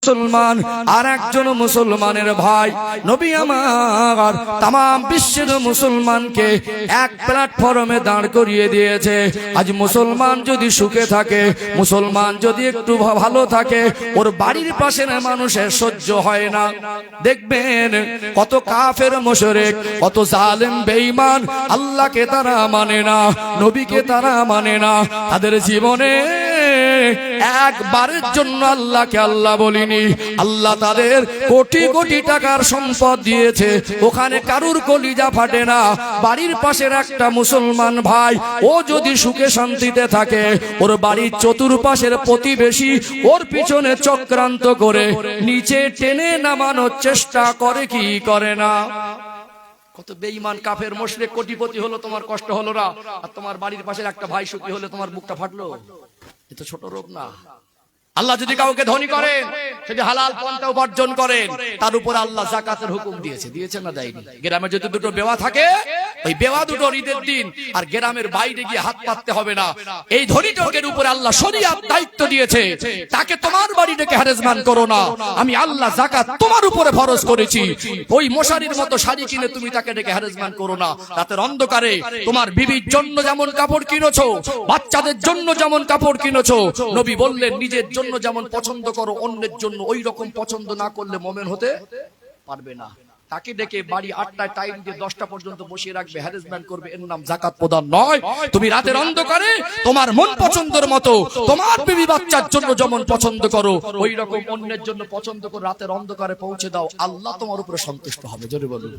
মুসলমান আর একজন মুসলমানের ভাই। নবী আমার তামাম বিশ্বের মুসলমানকে এক প্ল্যাটফর্মে দাঁড় করিয়ে দিয়েছে। আজ মুসলমান যদি সুখে থাকে, মুসলমান যদি একটু ভালো থাকে, ওর বাড়ির পাশের মানুষের সহ্য হয় না। দেখবেন কত কাফের মুশরিক, কত জালেম বেঈমান, আল্লাহকে তারা মানে না, নবীকে তারা মানে না। তাদের জীবনে একবারের জন্য আল্লাহকে আল্লাহ বলিনি। আল্লাহ তাদের কোটি কোটি টাকার সম্পদ দিয়েছে, ওখানে কারুর কলিজা ফাটে না। বাড়ির পাশের একটা মুসলমান ভাই, ও যদি সুখে শান্তিতে থাকে, ওর বাড়ির চতুর্পাশের প্রতিবেশী ওর পিছনে চক্রান্ত করে নিচে টেনে নামানোর চেষ্টা করে কি করে না? কত বেঈমান কাফের মুশরিক কোটিপতি হলো, তোমার কষ্ট হলো না, আর তোমার বাড়ির পাশের একটা ভাই সুখী হলে তোমার বুকটা ফাটলো। এটা ছোট রোগ না। আল্লাহ যদি কাউকে ধনী করেন, যদি হালাল পন্থা উপার্জন করেন, তার উপর আল্লাহ যাকাতের হুকুম দিয়েছে না দেয়নি? গ্রামে যদি দুটো বেওয়া থাকে, ওই বেওয়া দুটো ঈদের দিন আর গ্রামের বাইরে গিয়ে হাত পাততে হবে না। এই ধনী লোকের উপরে আল্লাহ শরীয়ত দায়িত্ব দিয়েছে, তাকে তোমার বাড়ি ডেকে হ্যারাসমেন্ট করো না, আমি আল্লাহ যাকাত তোমার উপরে ফরজ করেছি। ওই মশারির মতো শাড়ি কিনে তুমি তাকে ডেকে হ্যারাসমেন্ট করো না। রাতের অন্ধকারে তোমার বিবির জন্য যেমন কাপড় কিনেছো, বাচ্চাদের জন্য যেমন কাপড় কিনেছো, নবী বললেন নিজের জন্য যেমন পছন্দ করো, অন্যের জন্য ওই রকম পছন্দ না করলে মুমিন হতে পারবে না। তাকে ডেকে বাড়ি 8টায় টাইম দিয়ে 10টা পর্যন্ত বসিয়ে রাখবে, হ্যারাসমেন্ট করবে, এর নাম যাকাত প্রদান নয়। তুমি রাতের অন্ধকারে তোমার মন পছন্দের মতো তোমার বিবি বাচ্চার জন্য যেমন পছন্দ করো, ওই রকম অন্যের জন্য পছন্দ করে রাতের অন্ধকারে পৌঁছে দাও, আল্লাহ তোমার উপরে সন্তুষ্ট হবে। জোরে বলুন।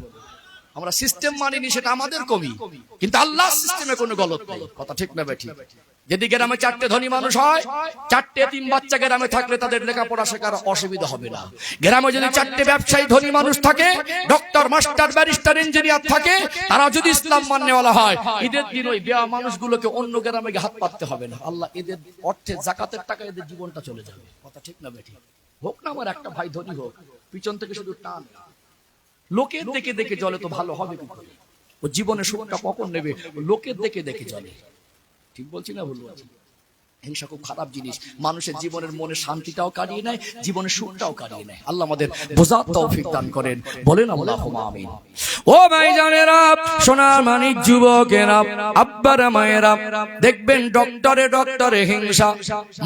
আমরা সিস্টেম মানিনি, সেটা আমাদের কমি, কিন্তু আল্লাহর সিস্টেমে কোনো গলত নেই। কথা ঠিক না বেঠিক? যদি গ্রামে 4টে ধনী মানুষ হয়, 4টে এতিম বাচ্চা গ্রামে থাকলে তাদের লেখাপড়া শেখার অসুবিধা হবে না। গ্রামে যদি 4টে ব্যবসায়ী ধনী মানুষ থাকে, ডক্টর, মাস্টার, ব্যারিস্টার, ইঞ্জিনিয়ার থাকে, তারা যদি ইসলাম মাননেওয়ালা হয়, ঈদের দিন ওই বেয়া মানুষগুলোকে অন্য গ্রামে হাত পাততে হবে না। আল্লাহ এদের অর্থে, যাকাতের টাকা এদের জীবনটা চলে যাবে। কথা ঠিক না বেঠিক? হোক না আমার একটা ভাই ধনী হোক, পিছন থেকে শুধু টান, লোকের দেখে দেখে জলে তো ভালো হবে কি করে? ও জীবনে সুখটা কখন নেবে? লোকের দেখে দেখে জলে। ঠিক বলছি না ভুল বলছি? হিংসা খুব খারাপ জিনিস, মানুষের জীবনের মনে শান্তিটাও কাটিয়ে নেয়, জীবনের সুখটাও কাটিয়ে নেয়। আল্লাহ আমাদের বোঝার তৌফিক দান করেন, বলেন আল্লাহুম্মা আমিন। ও ভাইজানেরা, সোনার মানিক যুবকেরা, আব্বারা মায়েরা, দেখবেন ডক্টরে হিংসা,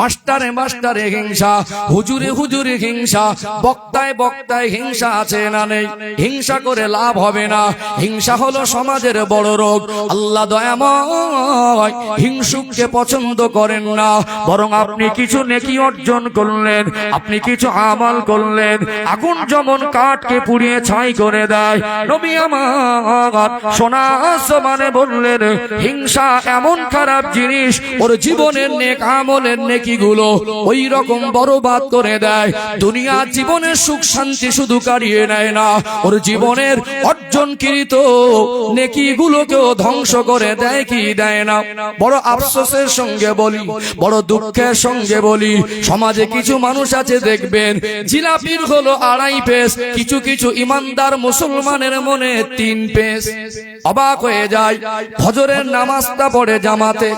মাস্টারে হিংসা, হুজুরে হিংসা, বক্তায় হিংসা আছে না নেই? হিংসা করে লাভ হবে না। হিংসা হলো সমাজের বড় রোগ। আল্লাহ দয়াময় হিংসুককে পছন্দ করেন না, বরং আপনি কিছু নেকি অর্জন করলেন, আপনি কিছু আমল করলেন, আগুন যেমন কাঠকে পুড়িয়ে ছাই করে দেয়, নবী আমার সোনা আসমানে বললেন হিংসা এমন খারাপ জিনিস, ওর জীবনের নেক আমলের নেকিগুলো ওই রকম বরবাদ করে দেয়। দুনিয়া জীবনের সুখ শান্তি শুধু কাটিয়ে নেয় না, ওর জীবনের অর্জনকৃত নেকিগুলোকেও ধ্বংস করে দেয় কি দেয় না? বড় আফসোসের সঙ্গে বলি, বড় দুঃখের সঙ্গে বলি, সমাজে কিছু মানুষ আছে দেখবেন জিলাপির হলো 2.5 পেস, কিছু কিছু ইমানদার মুসলমানের মনে 3 পেস। অবাক হয়ে যায়, ফজরের নামাজটা পড়ে জামাতে,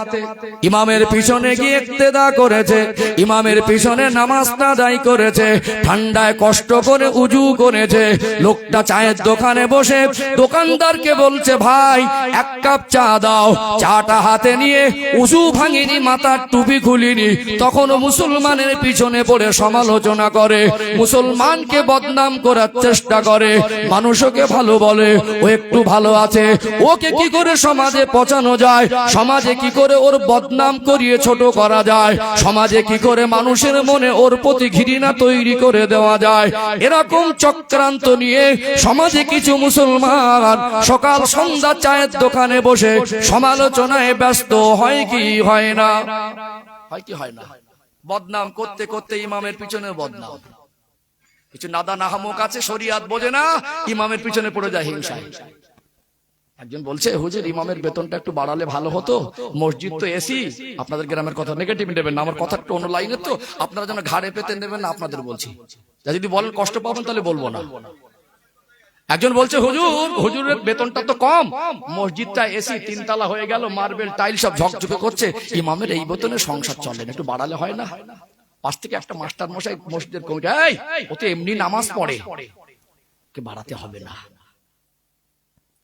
ইমামের পিছনে গিয়ে ইক্তেদা করেছে, ইমামের পিছনে নামাজটা আদায় করেছে, ঠান্ডায় কষ্ট করে উজু করেছে, লোকটা চায়ের দোকানে বসে দোকানদারকে বলছে ভাই 1 কাপ চা দাও, চাটা হাতে নিয়ে উজু ভাঙিনি, মাথার টুপি খুলিনি, তখন মুসলমানের পিছনে পড়ে সমালোচনা করে, মুসলমানকে বদনাম করার চেষ্টা করে, মানুষকে ভালো বলে, ও একটু ভালো আছে, ওকে কি করে সমাজে পচানো যায়, সমাজে কি করে ওর বদনাম করিয়ে ছোট করা যায়, সমাজে কি করে মানুষের মনে ওর প্রতি ঘৃণা তৈরি করে দেওয়া যায়। এরকম চক্রান্ত নিয়ে সমাজে কিছু মুসলমান সকাল সন্ধ্যা চায়ের দোকানে বসে সমালোচনায় ব্যস্ত হয় কি হয় না? হয় কি হয় না? বদনাম করতে করতে ইমামের পিছনে বদনাম। কিছু নাদা নাহামক আছে, শরিয়াত বোঝে না, ইমামের পিছনে পড়ে যায় হিংসায়। একজন বলছে হুজুর ইমামের বেতনটা একটু বাড়ালে ভালো হতো, মসজিদ তো এসি। আপনাদের গ্রামের কথা নেগেটিভ নেবেন না, আমার কথা একটু অন্য লাইনের, তো আপনারা যেন ঘাড়ে পেতে নেবেন না, আপনাদের বলছি। যদি বলেন কষ্ট পাবেন তাহলে বলবো না। একজন বলছে হুজুরের বেতনটা তো কম, মসজিদটা এসি, 3 তলা হয়ে গেল, মার্বেল টাইল সব ঝকঝকে করছে, ইমামের এই বেতনে সংসার চলে না, একটু বাড়ালে হয় না? পাশ থেকে একটা মাস্টার মশাই মসজিদের কমিটি, এই ও তো এমনি নামাজ পড়ে, কে বাড়াতে হবে না,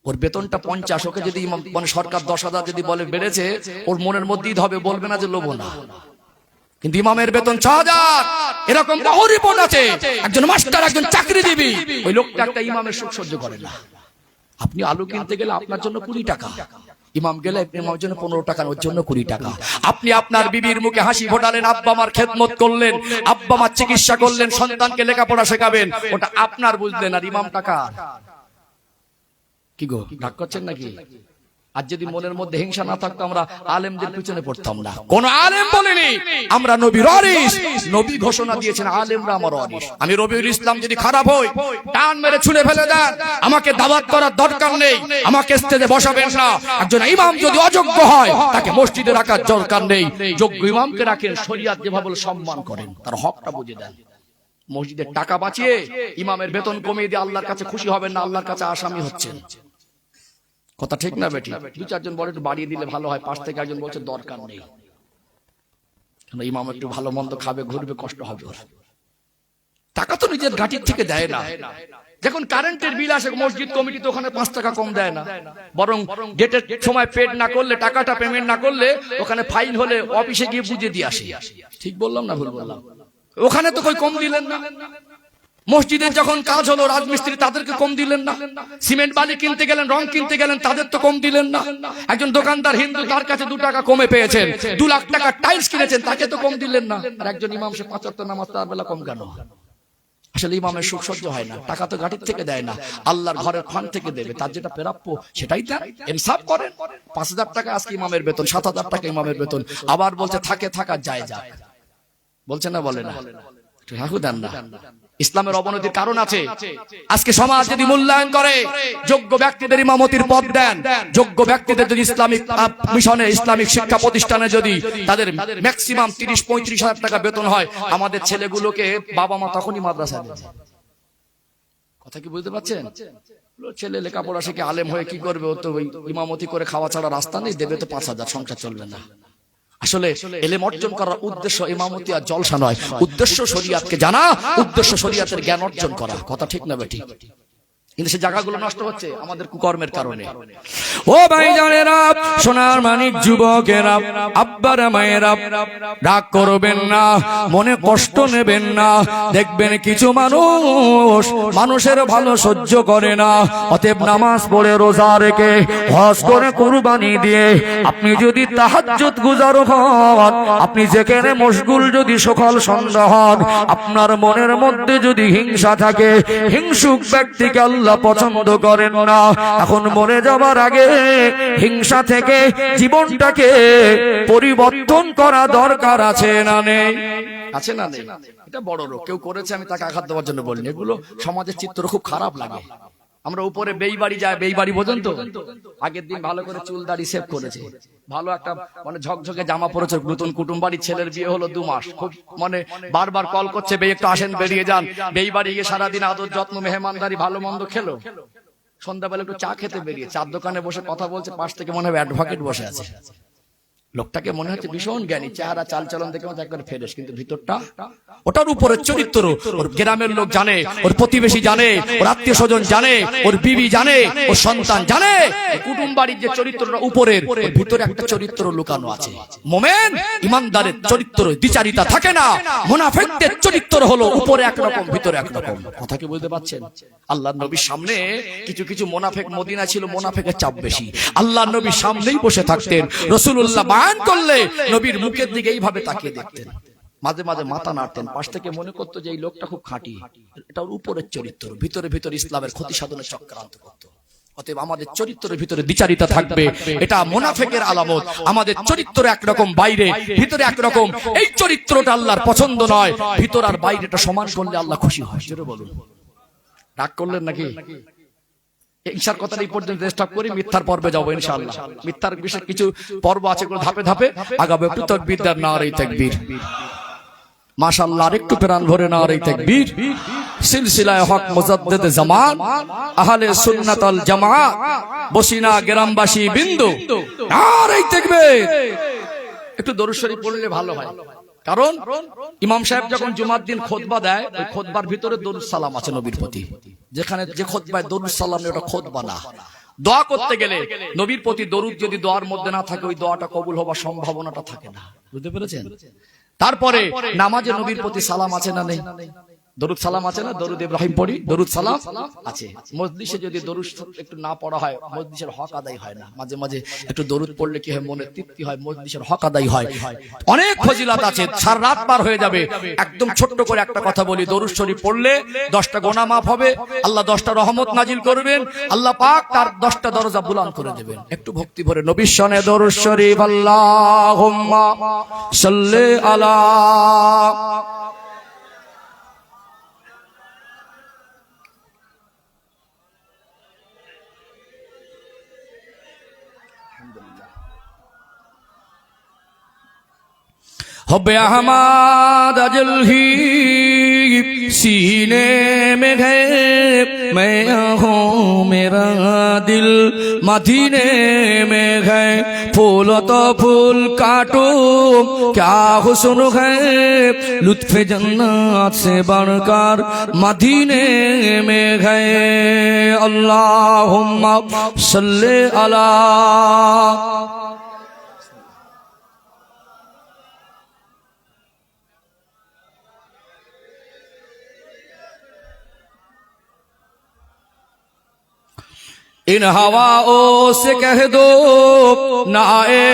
ওর বেতনটা 50, ওকে যদি মানে সরকার 10,000 যদি বলে বেড়েছে, ওর মনের মধ্যেই হবে, বলবে না যে লোভ না। কিন্তু ইমামের বেতন 6,000, এরকম বহু রিপোর্ট আছে। একজন মাস্টার, একজন চাকরিজীবী, ওই লোকটা একটা ইমামের সুখ সহ্য করে না। আপনি আলু কিনতে গেলে আপনার জন্য 20 টাকা, ইমাম গেলে ইমামের জন্য 15 টাকা, ওর জন্য 20 টাকা। আপনি আপনার বিবির মুখে হাসি ফোটালেন, আব্বা মার খেদমত করলেন, আব্বা মার চিকিৎসা করলেন, সন্তানকে লেখাপড়া শেখাবেন, ওটা আপনার বুঝলেন, আর ইমাম টাকা। কি গো, রাগ করছেন নাকি? আর যদি মনের মধ্যে হিংসা না থাকতো, আমরা আলেমদের পিছনে পড়তাম না। কোন আলেম বলেনি আমরা নবীর ওয়ারিস, নবী ঘোষণা দিয়েছেন আলেমরা আমার ওয়ারিস। আমি রবিউল ইসলাম যদি খারাপ হই, টান মেরে ছুঁড়ে ফেলে দেন, আমাকে দাওয়াত করার দরকার নেই, আমাকে স্টেজে বসাবেন না। একজন ইমাম যদি অযোগ্য হয়, তাকে মসজিদে রাখার দরকার নেই, যোগ্য ইমামকে রাখেন, শরীয়ত যেভাবে সম্মান করেন, তার হকটা বুঝে দেন। মসজিদের টাকা বাঁচিয়ে ইমামের বেতন কমিয়ে দিয়ে আল্লাহর কাছে খুশি হবেন না, আল্লাহর কাছে আসামি হচ্ছেন। কথা ঠিক না বেটি? 2-4 বলে একটু বাড়িয়ে দিলে ভালো হয়, পাশ থেকে একজন বলছে দরকার নেই, ইমাম একটু ভালো মন্দ খাবে, ঘুরবে, কষ্ট হবে ওর। টাকা তো নিজের ঘাটির থেকে দেয় না। যখন কারেন্টের বিল আসে, মসজিদ কমিটি তো ওখানে 5 টাকা কম দেয় না, বরং ডেটের সময় পেড না করলে, টাকাটা পেমেন্ট না করলে, ওখানে ফাইন হলে অফিসে গিয়ে বুঝিয়ে দিয়ে আসে। ঠিক বললাম না ভুল বললাম? ওখানে তো কই কম দিলেন না। মসজিদের যখন কাজ হলো, রাজমিস্ত্রি, তাদেরকে কম দিলেন না। সিমেন্ট বালি কিনতে গেলেন, রং কিনতে গেলেন, তাদের তো কম দিলেন না। একজন দোকানদার হিন্দু, তার কাছে 2 টাকা কমে পেয়েছেন, 2 লাখ টাকা টাইলস কিনেছেন, তাকে তো কম দিলেন না। আর একজন ইমাম, সে 5 ওয়াক্ত নামাজ, তার বেলা কম কেন? আসলে ইমামের সুখ সহ্য হয় না, টাকা তো ঘাটির থেকে দেয় না, আল্লাহর ঘরের ফান্ড থেকে দেবে, তার যেটা প্রাপ্য সেটাই দেন, ইনসাফ করেন। 5,000 টাকা আজকে ইমামের বেতন, 7,000 টাকা ইমামের বেতন, আবার বলছে থাকে থাকা যায় যাক, বলছে না বলে না? দেন না। ইসলামের অবনতির কারণ আছে। আজকে সমাজ যদি মূল্যায়ন করে, যোগ্য ব্যক্তিদের ইমামতির পদ দেন, যোগ্য ব্যক্তিদের যদি ইসলামিক মিশনে, ইসলামিক শিক্ষা প্রতিষ্ঠানে যদি তাদের ম্যাক্সিমাম 30-35 হাজার টাকা বেতন হয়, আমাদের ছেলেগুলোকে বাবা মা তখনই মাদ্রাসায় দেবে। কথা কি বুঝতে পারছেন? ছেলে লেখাপড়া শিখে আলেম হয়ে কি করবে? ও তো ইমামতি করে খাওয়া ছাড়া রাস্তা নেই, দেবে তো 5,000, সংসার চলবে না। আসলে ইলম অর্জন করার উদ্দেশ্য ইমামতি আর জলসা নয়, উদ্দেশ্য শরীয়তকে জানা, উদ্দেশ্য শরীয়তের জ্ঞান অর্জন করা। কথা ঠিক না বেঠিক? কিন্তু সে জায়গাগুলো নষ্ট হচ্ছে আমাদের কুকর্মের কারণে। ও ভাইজানেরা, সোনার মানিক যুবকেরা, আব্বারা মায়েরা, রাগ করবেন না, মনে কষ্ট নেবেন না। দেখবেন কিছু মানুষ মানুষের ভালো সহ্য করে না, অতএব নামাজ পড়ে, রোজা রেখে, হজ করে, কুরবানি দিয়ে আপনি যদি তাহাজ্জুদ গুজার হন, আপনি যেখানে মশগুল যদি সকাল সন্ধ্যা হন, আপনার মনের মধ্যে যদি হিংসা থাকে, হিংসুক ব্যক্তিকে আল্লাহ পছন্দ করেন না। এখন মরে যাবার আগে হিংসা থেকে জীবনটাকে পরিবর্তন করা দরকার আছে না নেই? আছে না নেই? এটা বড় রোগ, কেউ করেছে, আমি তাকে আঘাত দেওয়ার জন্য বলিনি। এগুলো সমাজের চিত্র খুব খারাপ লাগে। আমরা উপরে বেইবাড়ি যায়, বেইবাড়ি বোঝেন তো? আগের দিন ভালো করে চুল দাড়ি সেভ করেছে, ভালো একটা মানে ঝকঝকে জামা পরেছে, নতুন কুটুম বাড়ির ছেলের বিয়ে হলো 2 মাস, খুব মানে বারবার কল করছে, বে একটু আসেন, বেরিয়ে যান। বেইবাড়ি গিয়ে সারাদিন আদর যত্ন, মেহমানদারি, ভালো মন্দ খেলো, সন্ধ্যাবেলা একটু চা খেতে বেরিয়ে, চার দোকানে বসে কথা বলছে, পাশ থেকে মনে হয় অ্যাডভোকেট বসে আছে। লোকটাকে মনে হচ্ছে ভীষণ জ্ঞানী, চেহারা চালচলন দেখে মতো একবার ফেরেশ, কিন্তু ভিতরটা, ওটার উপরের চরিত্র ওর গ্রামের লোক জানে, ওর প্রতিবেশী জানে, ওর আত্মীয় স্বজন জানে, ওর বিবি জানে, ওর সন্তান জানে। কুটুম বাড়ির যে চরিত্রটা উপরের, ওর ভিতরে একটা চরিত্র লুকানো আছে। মোমেন ইমানদারের চরিত্র দ্বিচারিতা থাকে না, মুনাফিকদের চরিত্র হলো উপরে একরকম, ভিতরে একরকম। কথা কি বুঝতে পারছেন? আল্লাহর নবীর সামনে কিছু কিছু মুনাফিক, মদিনা ছিল মুনাফিকের চাপ বেশি, আল্লাহর নবীর সামনেই বসে থাকতেন। রাসূলুল্লাহ বয়ান করলে নবীর মুখের দিকে এইভাবে তাকিয়ে দেখতেন, মাঝে মাঝে মাথা নাড়তেন, পাশ থেকে মনে করতো যে এই লোকটা খুব খাঁটি, এটা ওর উপরের চরিত্র, ভিতরে ভিতরে ইসলামের ক্ষতি সাধনের চক্রান্ত করত। অতএব আমাদের চরিত্রের ভিতরে দ্বিচারিতা থাকবে, এটা মুনাফিকের আলামত। আমাদের চরিত্র একরকম, বাইরে ভিতরে একরকম। এই চরিত্রটা আল্লাহর পছন্দ নয়, ভিতর আর বাইরেটা সমান করলে আল্লাহ খুশি হয়। জোরে বলুন। রাগ করলেন নাকি? ঈশার কথাটা এই পর্যন্ত স্টপ করি, মিথ্যার পর্বে যাবো ইনশাআল্লাহ। মিথ্যার বিশেষ কিছু পর্ব আছে, ধাপে ধাপে আগাবো। একটু তাকবীর দেন, নারে তাকবীর, মাশাআল্লাহ। আরেকটু প্রাণ ভরে নারে তাকবীর। সিলসিলায়ে হক মুজাদ্দিদ জামান, আহলে সুন্নাত ওয়াল জামাত, বসিনা গ্রামবাসী বিন্দু, নারে তাকবীর। একটু দরুদ শরীফ পড়লে ভালো হয়, কারণ ইমাম সাহেব যখন জুমার দিন খুতবা দেয়, ওই খুতবার ভিতরে দরুদ সালাম আছে নবীর প্রতি। যেখানে যে খুতবায় দরুদ সালাম নেই, ওটা খুতবা না। দোয়া করতে গেলে নবীর প্রতি দরুদ যদি দোয়ার মধ্যে না থাকে, ওই দোয়াটা কবুল হবার সম্ভাবনাটা থাকে না। বুঝতে পেরেছেন? তারপরে নামাজে নবীর প্রতি সালাম আছে না নেই? দরুদ সালাম আছে না? দরুদ ইব্রাহিম পড়ি, দরুদ সালাম আছে। মজলিসে যদি দরুদ একটু না পড়া হয়, মজলিসের হক আদায় হয় না। মাঝে মাঝে একটু দরুদ পড়লে কি হয়, মনে তৃপ্তি হয়, মজলিসের হক আদায় হয়। অনেক ফজিলত আছে, সারা রাত পার হয়ে যাবে। একদম ছোট্ট করে একটা কথা বলি, দরুদ শরীফ পড়লে 10টা গুনাহ মাফ হবে, আল্লাহ 10টা রহমত নাজিল করবেন, আল্লাহ পাক তার 10টা দরজা বুলন্দ করে দেবেন। একটু ভক্তি ভরে নবীর শানে দরুদ শরীফ, আল্লাহুম্মা সাল্লি আলা। हुब्बे अहमद अजल ही सीने में है, मैं हूँ मेरा दिल मदीने में है। फूल तो फूल काटो क्या हुस्न है, लुत्फ जन्नत से बढ़कर मदीने में है। अल्लाहुम्मा सल्ले अला। इन हवाओं से कह दो ना आए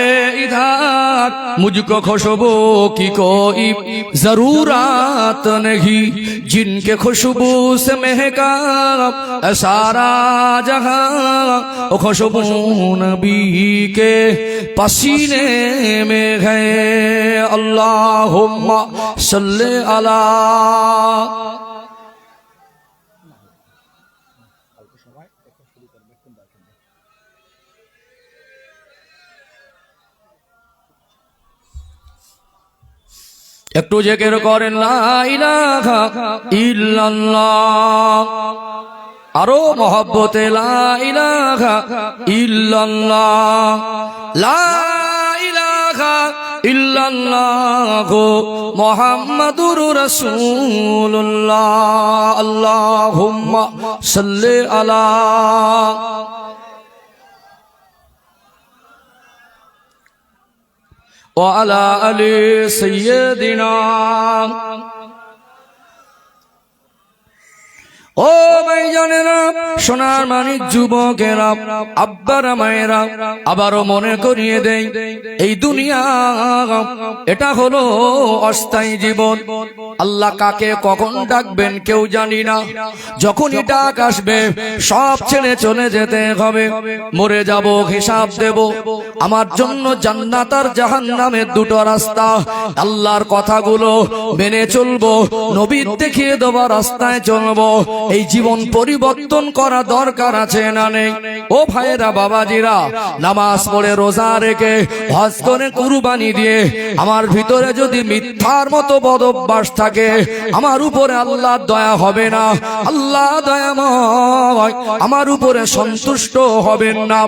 इधर, मुझको खुशबू की कोई जरूरत नहीं, जिनके खुशबू से महका सारा जहां, वो खुशबू नबी के पसीने में है। अल्लाहुम्मा सल्ले अला। একটু জিকির করেন লা ইলাহা ইল্লাল্লাহ, আরো মহব্বতে লা ইলাহা ইল্লাল্লাহ, লা ইলাহা ইল্লাল্লাহ মুহাম্মাদুর রাসূলুল্লাহ। আল্লাহুম্মা সাল্লি আলা। وعلى آل سيدنا। ও ভাইজানেরা, সোনার মানিক যুবকেরা, আব্বারা মায়েরা, আবারও মনে করিয়ে দেই, এই দুনিয়া এটা হলো অস্থায়ী জীবন। আল্লাহ কাকে কখন ডাকবেন কেউ জানি না। যখনই ডাক আসবে সব ছেড়ে চলে যেতে হবে। মরে যাব, হিসাব দেব। আমার জন্য জান্নাত আর জাহান্নামের দুটো রাস্তা। আল্লাহর কথাগুলো মেনে চলবো, নবীর দেখিয়ে দেওয়া রাস্তায় চলবো। এই জীবন পরিবর্তন করা দরকার আছে না নেই? ও ভাইরা, বাবাজিরা, নামাজ পড়ে, রোজা রেখে, হজ করে, কুরবানি দিয়ে আমার ভিতরে যদি মিথ্যার মতো বদ অভ্যাস থাকে, আমার উপরে আল্লাহ দয়া হবে না। আল্লাহ দয়াময়, আমার উপরে সন্তুষ্ট হবেন না।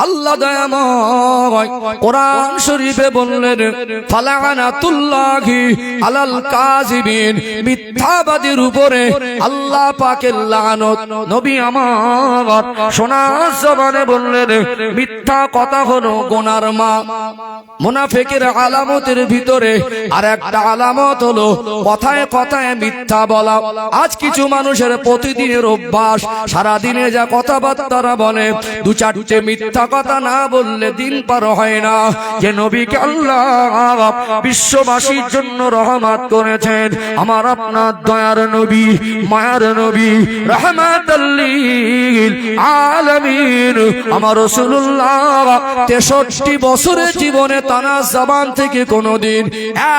আল্লাহ দয়াময় কোরআন শরীফে বললেন, ফালানাতুল্লাহি আলাল কাযিবিন, মিথ্যাবাদীর উপরে আল্লাহ পাকের লানত। নবী আমার সোনার জবানে বললেন, মিথ্যা কথা হলো গুনার মা। মুনাফিকের আলামতের ভিতরে আর একটা আলামত হলো কথায় কথায় মিথ্যা বলা। আজ কিছু মানুষের প্রতিদিনের অভ্যাস, সারা দিনে যা কথাবার্তা বলে, দু চারটে মিথ্যা কথা না বললে দিন পার হয় না। যে নবীকে আল্লাহ বিশ্ববাসীর জন্য রহমত করেছেন, আমার আপনার দয়ার নবী, মায়ার নবী, রাহমাতাল লিল আলামিন, আমার রাসূলুল্লাহ 63 বছরের জীবনে তানা জবান থেকে কোনোদিন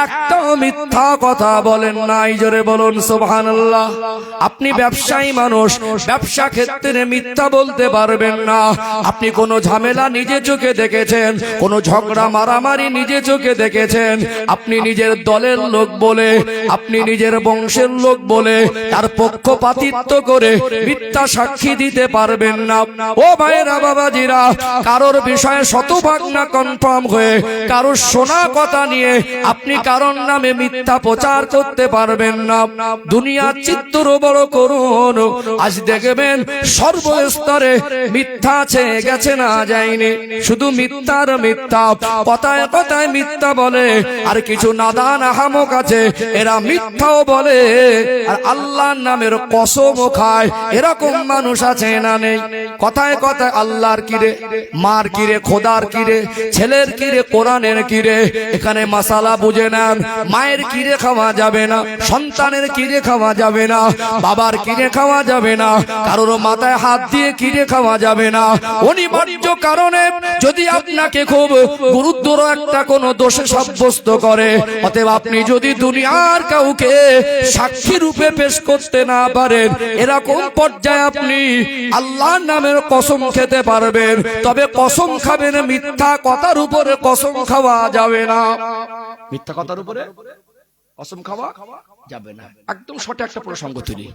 একটা মিথ্যা কথা বলেন নাই। জোরে বলুন সুবহানাল্লাহ। আপনি ব্যবসায়ী মানুষ, ব্যবসা ক্ষেত্রে মিথ্যা বলতে পারবেন না। আপনি কোন ঝামেলা নিজে চোখে দেখেছেন, কোন ঝগড়া মারামারি নিজে চোখে দেখেছেন, আপনি নিজের দলের লোক বলে, আপনি নিজের বংশের লোক বলে তার পক্ষপাতী পক্ষপাতিত্ব করে মিথ্যা সাক্ষী দিতে পারবেন না। ও ভাইরা বাবাজিরা, কারোর বিষয়ে শতভাগ না কনফার্ম হয়ে কারোর শোনা কথা নিয়ে আপনি কারোর নামে মিথ্যা প্রচার করতে পারবেন না। দুনিয়ার চিত্র বড় করুন, আজ দেখবেন সর্বস্তরে মিথ্যা ছেয়ে গেছে, না যায়নি। শুধু মিথ্যার মিথ্যা, কথায় কথায় মিথ্যা বলে। আর কিছু নাদান আহামক আছে, এরা মিথ্যাও বলে আর আল্লাহর নামের কসমও খায়। এরকম মানুষ আছে না নেই? কথায় কথায় আল্লাহর কিরে, মার কিরে, খোদার কিরে, ছেলের কিরে, কোরআনের কিরে। এখানে মাসালা বুঝে নেন। মায়ের কিরে খাওয়া যাবে না, সন্তানের কিরে খাওয়া যাবে না, বাবার কিরে খাওয়া যাবে না, কারোর মাথায় হাত দিয়ে কিরে খাওয়া যাবে না। অনিবার্য কারণে যদি আপনাকে খুব গুরুতর একটা কোনো দোষে সাব্যস্ত করে, অতএব আপনি যদি দুনিয়ার কাউকে সাক্ষী রূপে পেশ করতে না পারেন, এরকম পর্যায়ে আপনি আল্লাহর নামের কসম খেতে পারবেন। তবে কসম খাবেন মিথ্যা কথার উপরে কসম খাওয়া যাবে না। মিথ্যা কথার উপরে কসম খাওয়া যাবে না। একদম সঠিক একটা প্রসঙ্গ তুলি।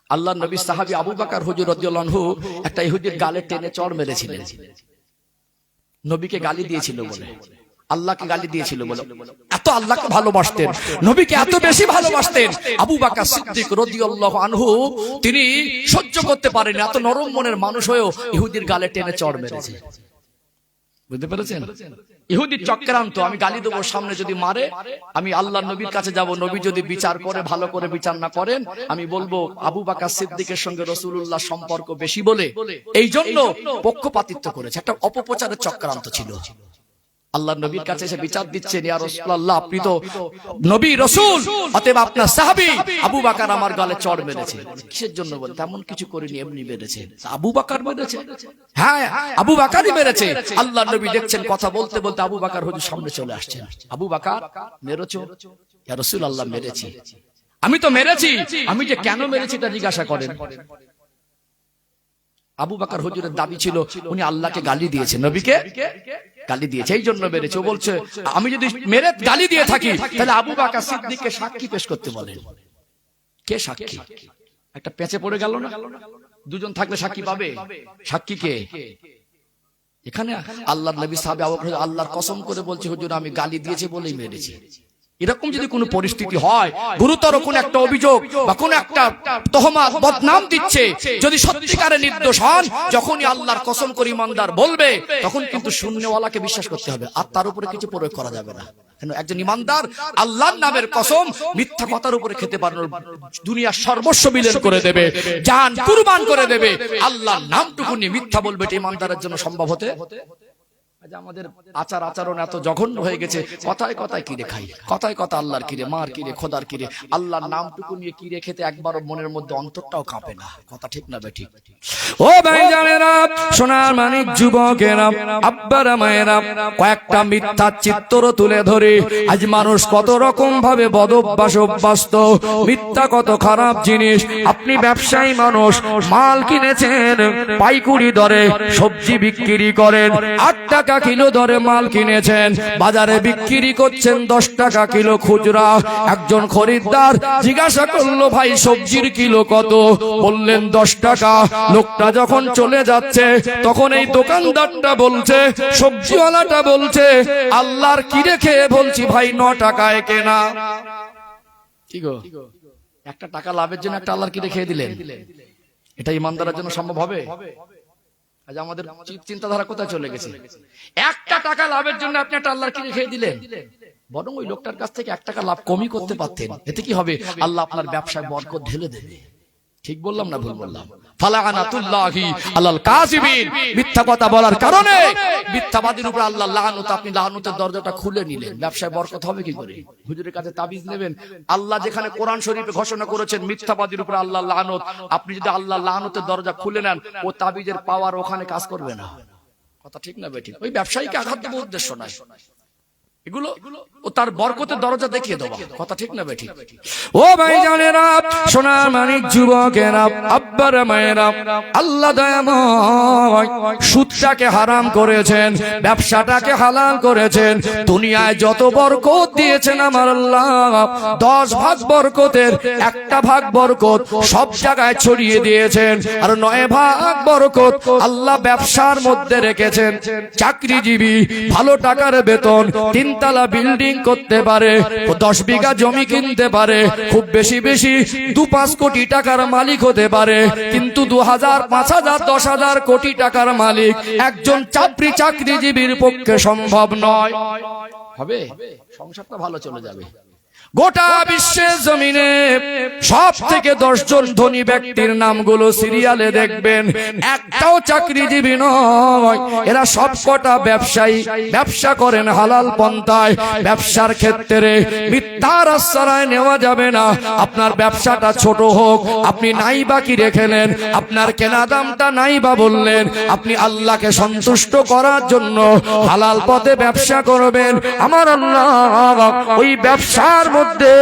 আল্লাহর নবী সাহাবী আবু বকর হুজুর রাদিয়াল্লাহু আনহু একটা ইহুদির গালে টেনে চড় মেরেছিলেন। নবীকে গালি দিয়েছিল বলে, আল্লাহকে গালি দিয়েছিল বলে। এত আল্লাহকে ভালোবাসতেন, নবীকে এত বেশি ভালোবাসতেন, আবু বকর সিদ্দিক রাদিয়াল্লাহু আনহু তিনি সহ্য করতে পারেন। এত নরম মনের মানুষ হয়েও ইহুদির গালে টেনে চড় মেরেছে। বুঝতে পেরেছেন? ইহুদির চক্রান্ত। আমি গালি দেবো, সামনে যদি মারে আমি আল্লাহর নবীর কাছে যাব, নবী যদি বিচার করে, ভালো করে বিচার না করেন, আমি বলবো আবু বকর সিদ্দিকের সঙ্গে রাসূলুল্লাহ সম্পর্ক বেশি বলে এই জন্য পক্ষপাতিত্ব করেছে। একটা অপপ্রচারের চক্রান্ত ছিল। আল্লাহর নবীর কাছে এসে বিচার দিচ্ছেন, ইয়া রাসূলুল্লাহ আপনি তো নবী রাসূল, অতএব আপনার সাহাবী আবু বকর আমার গালে চড় মেরেছে। কিসের জন্য বলে? তেমন কিছু করেনি, এমনি মেরেছে। আবু বকর মেরেছে? হ্যাঁ, আবু বকরই মেরেছে। আল্লাহর নবী দেখছেন কথা বলতে বলতে আবু বকর হুজুর সামনে চলে আসছেন। আবু বকর মেরেছো? ইয়া রাসূলুল্লাহ মেরেছি। আমি তো মেরেছি, আমি যে কেন মেরেছি তা জিজ্ঞাসা করেন। আবু বকর হুজুরের দাবি ছিল উনি আল্লাহকে গালি দিয়েছে, নবীকে গালি দিয়েছে, এই জন্য মেরেছে। ও বলছে আমি যদি মেরে গালি দিয়ে থাকি তাহলে আবু বকর সিদ্দিককে সাক্ষী পেশ করতে বলেন। কে সাক্ষী? একটা পেঁচে পড়ে গেল না? দুজন থাকলে সাক্ষী পাবে? সাক্ষী কে? এখানে আল্লাহর নবী সাহাবী আবু বকর আল্লাহর কসম করে বলছে হুজুর আমি গালি দিয়েছি বলেই মেরেছি। এরকম যদি কোনো পরিস্থিতি হয়, গুরুতর কোন একটা অভিযোগ বা কোন একটা তহমত বদনাম দিচ্ছে, যদি সত্যিকারের নির্দোষ হন, যখনই আল্লাহর কসম করে ইমানদার বলবে, তখন কিন্তু শূন্যওয়ালাকে বিশ্বাস করতে হবে, আর তার উপরে কিছু প্রয়োগ করা যাবে না। কেন? একজন ইমানদার আল্লাহর নামের কসম মিথ্যা কথার উপরে খেতে পারবে, দুনিয়ার সর্বস্ব বিলীন করে দেবে, জান কুরবান করে দেবে, আল্লাহর নামটুকু নিয়ে মিথ্যা বলবে, এটা ইমানদারের জন্য সম্ভব হতে? আমাদের আচার আচরণ এত জঘন্য হয়ে গেছে, কথায় কথায় কিরে খাই, কথায় কথা আল্লাহর কিরে, মার কিরে, খোদার কিরে, আল্লাহর নামটুকু নিয়ে কিরে খেতে একবারও মনের মধ্যে অন্তরটাও কাঁপে না। কথা ঠিক না বেঠিক? ও ভাই জানেরা, সোনার মানিক যুবকেরা, আব্বারা মায়েরা, কয়েকটা মিথ্যা চিত্র তুলে ধরে আজ মানুষ কত রকম ভাবে বদ অভ্যাস অভ্যস্ত। মিথ্যা কত খারাপ জিনিস। আপনি ব্যবসায়ী মানুষ, মাল কিনেছেন পাইকুরি দরে, সবজি বিক্রি করেন 8 টাকা কিলো দরে মাল কিনেছেন, বাজারে বিক্রি করছেন 10 টাকা কিলো খুচরা। একজন খরিদ্দার জিজ্ঞাসা করলো ভাই সবজির কিলো কত? বললেন 10 টাকা। লোকটা যখন চলে যাচ্ছে তখন এই দোকানদারটা বলছে, সবজিওয়ালাটা বলছে, আল্লাহর কিরে খেয়ে বলছি ভাই 9 টাকায় কেনা। কি গো, 1 টাকা লাভের জন্য একটা আল্লাহর কিরে খেয়ে দিলেন? এটা ইমানদারের জন্য সম্ভব হবে? আজ আমাদের চিন্তাধারা কোথায় চলে গেছে? 1 টাকা লাভের জন্য আপনি একটা আল্লাহর কিনে খেয়ে দিলেন। বরং ওই লোকটার কাছ থেকে 1 টাকা লাভ কমই করতে পারতেন। এতে কি হবে? আল্লাহ আপনার ব্যবসায় বরকত ঢেলে দেবে। ঠিক বললাম না ভুল বললাম? ফালানাতুল্লাহি আলাল কাযিবিন। মিথ্যা কথা বলার কারণে মিথ্যাবাদীর উপর আল্লাহ লানত। আপনি লানতের দরজাটা খুলে নিলেন, ব্যবসায় বরকত হবে কি করে? হুজুরের কাছে তাবিজ নেবেন। আল্লাহ যেখানে কোরআন শরীফে ঘোষণা করেছেন মিথ্যাবাদীর উপর আল্লাহ লানত, আপনি যদি আল্লাহ লানতের দরজা খুলে নেন, ও তাবিজের পাওয়ার ওখানে কাজ করবে না। কথা ঠিক না বেঠিক? ওই ব্যবসায়ীকে আঘাত দেওয়ার উদ্দেশ্য নাই। এগুলো ও তার বরকতের দরজা দেখিয়ে দেওয়া, কথা ঠিক না বেঠিক? ও ভাই জানেরা, সোনার মানিক যুবকেরা, আব্বারা মায়েরা, আল্লাহ দয়াময় সুদটাকে হারাম করেছেন, ব্যবসাটাকে হালাল করেছেন। দুনিয়ায় যত বরকত দিয়েছেন আমার আল্লাহ, 10 ভাগ বরকতের 1 ভাগ বরকত সব জায়গায় ছড়িয়ে দিয়েছেন, আর 9 ভাগ বরকত আল্লাহ ব্যবসার মধ্যে রেখেছেন। চাকরিজীবী ভালো টাকার বেতন, 3 তলা বিল্ডিং করতে পারে, 10 বিঘা জমি কিনতে পারে, খুব বেশি বেশি 2-5 কোটি টাকার মালিক হতে পারে, কিন্তু 2000, 5000, 10,000 কোটি টাকার মালিক একজন চাকরিজীবীর পক্ষে সম্ভব নয়। হবে? সংসারটা ভালো চলে যাবে। গোটা বিশ্বের জমিনে সব থেকে 10 জন ধনী ব্যক্তির নামগুলো সিরিয়ালে দেখবেন, একটাও চাকরিজীবী নয়। এরা সব কটা ব্যবসায়ী, ব্যবসা করেন হালাল পন্থায়। ব্যবসার ক্ষেত্রে মিথ্যার আশ্রয় নেওয়া যাবে না। আপনার ব্যবসাটা ছোট হোক, আপনি নাই বা কি রেখেলেন, আপনার কেনা দামটা নাই বা বললেন, আপনি আল্লাহকে সন্তুষ্ট করার জন্য হালাল পথে ব্যবসা করবেন। আমার আল্লাহ ওই ব্যবসার মধ্যে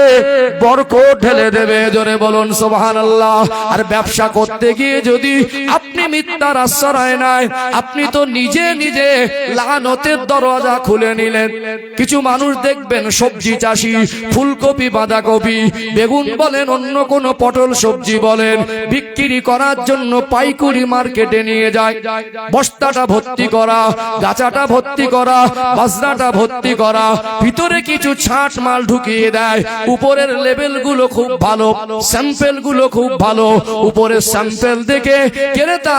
বরকত ঢেলে দেবে। জোরে বলুন সুবহানাল্লাহ। আর ব্যবসা করতে গিয়ে যদি আপনি মিথ্যার আশ্রয় নেন, আপনি তো নিজে নিজে লানতের দরজা খুলে নিলেন। কিছু মানুষ দেখবেন সবজি চাষি, ফুলকপি, বাঁধাকপি, বেগুন বলেন, অন্য কোন পটল সবজি বলেন, বিক্রি করার জন্য পাইকারি মার্কেটে নিয়ে যায়। বস্তাটা ভর্তি করা, গাছাটা ভর্তি করা, বাজরাটা ভর্তি করা, ভিতরে কিছু ছাঁট মাল ঢুকিয়ে দেয়। উপরের লেভেল গুলো খুব ভালো, স্যাম্পেল গুলো খুব ভালো। উপরের স্যাম্পেল দেখে ক্রেতা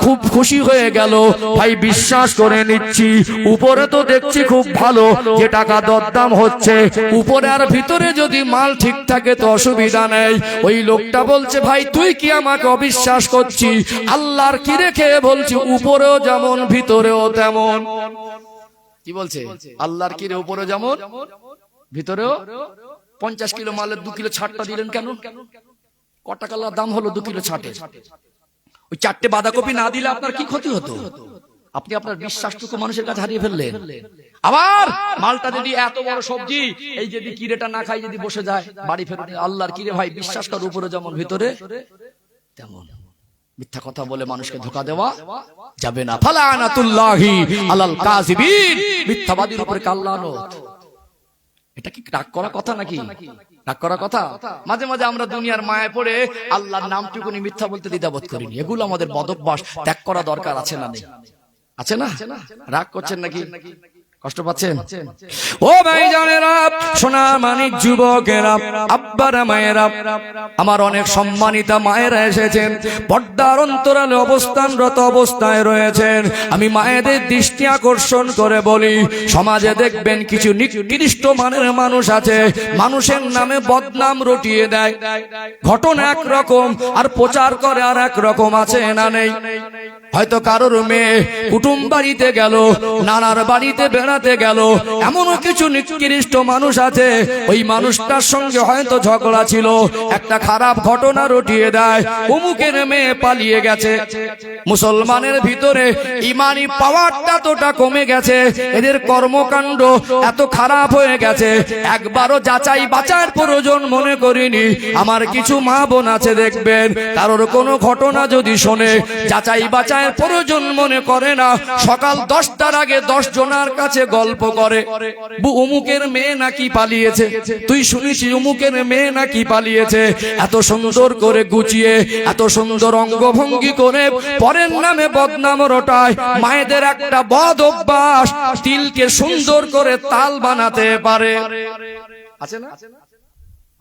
খুব খুশি হয়ে গেল, ভাই বিশ্বাস করে নিচ্ছি, উপরে তো দেখছি খুব ভালো, যে টাকা দরদাম হচ্ছে, উপরে আর ভিতরে যদি মাল ঠিক থাকে তো অসুবিধা নেই। ওই লোকটা বলছে, ভাই তুই কি আমাকে অবিশ্বাস করছিস? আল্লাহর কি রেখে বলছি, উপরেও যেমন ভিতরেও তেমন। কি বলছে? আল্লাহর কি রে, উপরে যেমন ভিতরেও। 50 কিলো মালের 2 কিলো ছাড়টা দিলেন কেন? কটা কালার দাম হলো 2 কিলো ছাটে? ওই 4টে বাঁধাকপি না দিলে আপনার কি ক্ষতি হতো? আপনি আপনার বিশ্বাসটুকু মানুষের কাছে হারিয়ে ফেললেন। আবার মালটা যদি এত বড় সবজি, এই যদি কিরেটা না খাই যদি বসে যায় বাড়ি ফেরত, আল্লাহর কিরে ভাই বিশ্বাস কর, উপরে যেমন ভিতরে তেমন। মিথ্যা কথা বলে মানুষকে ধোঁকা দেওয়া যাবে না। ফালানাতুল্লাহি আলাল কাযিবিন, মিথ্যাবাদীর উপরে কাল্লানত। এটা কি রাগ করা কথা নাকি? রাগ করা কথা? মাঝে মাঝে আমরা দুনিয়ার মায়ে পড়ে আল্লাহর নামটুকুনি মিথ্যা বলতে দ্বিধাবোধ করিনি। এগুলো আমাদের বদভ্যাস, ত্যাগ করা দরকার আছে না? নেই? আছে না? রাগ করছেন নাকি? কষ্ট পাচ্ছেন? ও ভাই জানেরা, সোনা মানিক যুবকেরা, আব্বারা মায়েরা, আমার অনেক সম্মানিতা মায়েরা এসেছেন, পর্দার অন্তরালে অবস্থানরত অবস্থায় রয়েছেন। আমি মায়েদের দৃষ্টি আকর্ষণ করে বলি, সমাজে দেখবেন কিছু নিকৃষ্ট মানের মানুষ আছে, মানুষের নামে বদনাম রটিয়ে দেয়। ঘটনা একরকম আর প্রচার করে আর এক রকম, আছে না নেই? হয়তো কারোর মেয়ে কুটুম বাড়িতে গেল, নানার বাড়িতে বেড়াতে গেল, এমনও কিছু নিকৃষ্ট মানুষ আছে, ওই মানুষটার সঙ্গে হয়তো ঝগড়া ছিল, একটা খারাপ ঘটনা রটিয়ে দেয়, অমুকের মেয়ে পালিয়ে গেছে। মুসলমানের ভিতরে ইমানি পাওয়ারটা তোটা কমে গেছে, এদের কর্মকাণ্ড এত খারাপ হয়ে গেছে, একবারও যাচাই বাছাইয়ের প্রয়োজন মনে করিনি। আমার কিছু মা বোন আছে দেখবেন, কারোর কোনো ঘটনা যদি শোনে, যাচাই বাছাই প্রয়োজন মনে করে না, সকাল 10টার আগে 10 জনের কাছে গল্প করে, অমুকের মেয়ে নাকি পালিয়েছে, তুই শুনেছি অমুকের মেয়ে নাকি পালিয়েছে। এত সুন্দর করে গুছিয়ে, এত সুন্দর অঙ্গভঙ্গি করে পরের নামে বদনাম রটায়। মায়েদের একটা বদ অভ্যাস, তিলকে সুন্দর করে তাল বানাতে পারে, আছে না?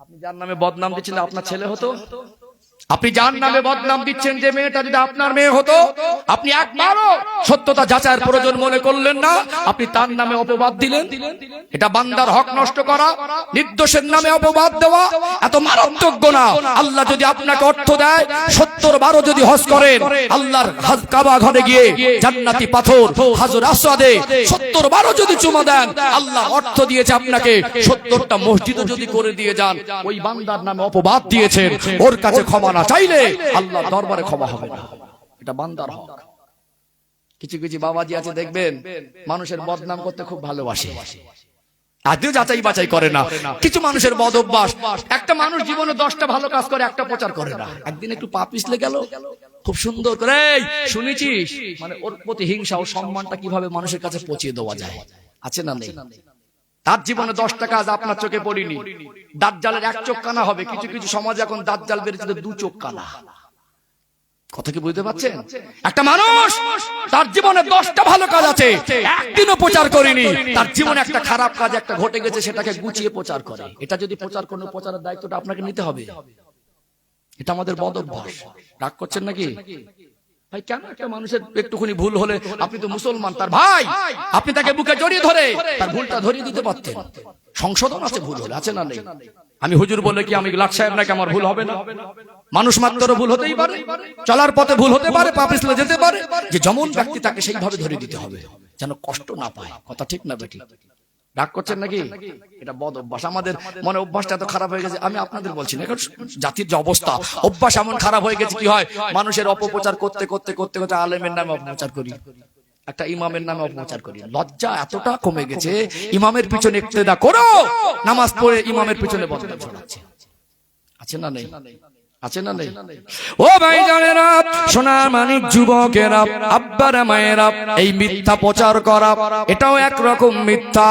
আপনি যার নামে বদনাম দিচ্ছেন আপনার ছেলে হতো, আপনি যার নামে বদনাম দিচ্ছেন যে মেয়েটা যদি আপনার মেয়ে হতো, আপনি একবারও সত্যতা যাচাইয়ের প্রয়োজন মনে করলেন না, আপনি তার নামে অপবাদ দিলেন। এটা বান্দার হক নষ্ট করা, নির্দোষের নামে অপবাদ দেওয়া, এত মারাত্মক গুনাহ। আল্লাহ যদি আপনাকে অর্থ দেয়, 70 বার যদি হজ করেন, আল্লাহর কাবা ঘরে গিয়ে জান্নাতি পাথর হাজর আসওয়াদে 70 বারও যদি চুমা দেন, আল্লাহ অর্থ দিয়েছে আপনাকে, 70টা মসজিদও যদি করে দিয়ে যান, ওই বান্দার নামে অপবাদ দিয়েছেন, ওর কাছে ক্ষমা না চাইলে আল্লাহর দরবারে ক্ষমা হবে না। এটা বান্দার হক। কিছু কিছু বাবাজি আছে দেখবেন, মানুষের বদনাম করতে খুব ভালোবাসে, আজও যাচাই বাছাই করে না। কিছু মানুষের বদ অভ্যাস, একটা মানুষ জীবনে 10টা ভালো কাজ করে, একটা প্রচার করে না। একদিন একটু পা পিছলে গেল, খুব সুন্দর করে শুনেছিস, মানে ওর প্রতি হিংসা ও সম্মানটা কিভাবে মানুষের কাছে পৌঁছে দেওয়া যায়, আছে না নেই? তার জীবনে 10টা কাজ আপনার চোখে পড়িনি। দাজ্জালের 1 চোখ কানা হবে, কিছু কিছু সমাজ এখন দাজ্জাল বেরিয়েছে 2 চোখ কানা। কথা কি বুঝতে পারছেন? একটা মানুষ তার জীবনে 10টা ভালো কাজ আছে, একদিনও প্রচার করেনি। তার জীবনে একটা খারাপ কাজ একটা ঘটে গেছে, সেটাকে গুছিয়ে প্রচার করে। এটা যদি প্রচার কোনো প্রচারের দায়িত্বটা আপনাকে নিতে হবে। এটা আমাদের বদ অভ্যাস। রাগ করছেন নাকি ভাই? কেন একটা মানুষের একটুখানি ভুল হলে, আপনি তো মুসলমান, তার ভাই, আপনি তাকে বুকে জড়িয়ে ধরে তার ভুলটা ধরিয়ে দিতে পারতেন। সংশোধন আছে ভুল হলে, আছে না নেই? আমি হুজুর বলে কি আমি লাট সাহেব নাকি আমার ভুল হবে না? মানুষ মাত্র ভুল হতেই পারে, চলার পথে ভুল হতে পারে, পা পিছলে যেতে পারে। যে যেমন ব্যক্তি তাকে সেইভাবে ধরে দিতে হবে, যেন কষ্ট না পায়। কথা ঠিক না বেটি? রাগ করছেন নাকি? এটা বদ অভ্যাস। আমাদের মনে অভ্যাসটা এত খারাপ হয়ে গেছে, আমি আপনাদের বলছি না, এখন জাতির যে অবস্থা, অভ্যাস এমন খারাপ হয়ে গেছে, কি হয় মানুষের অপপ্রচার করতে করতে করতে করতে আলেমের নামে অপপ্রচার করি, একটা ইমামের নামে অপপ্রচার করি। লজ্জা এতটা কমে গেছে, ইমামের পিছনে ইক্তেদা করো, নামাজ পড়ে ইমামের পিছনে বদনাম ছড়াচ্ছে। আছে না নেই? আছে না নেই? ও ভাই জানেরা, সোনার মানিক যুবকেরা, আব্বারা মায়েরা, এই মিথ্যা প্রচার করা এটাও একরকম মিথ্যা।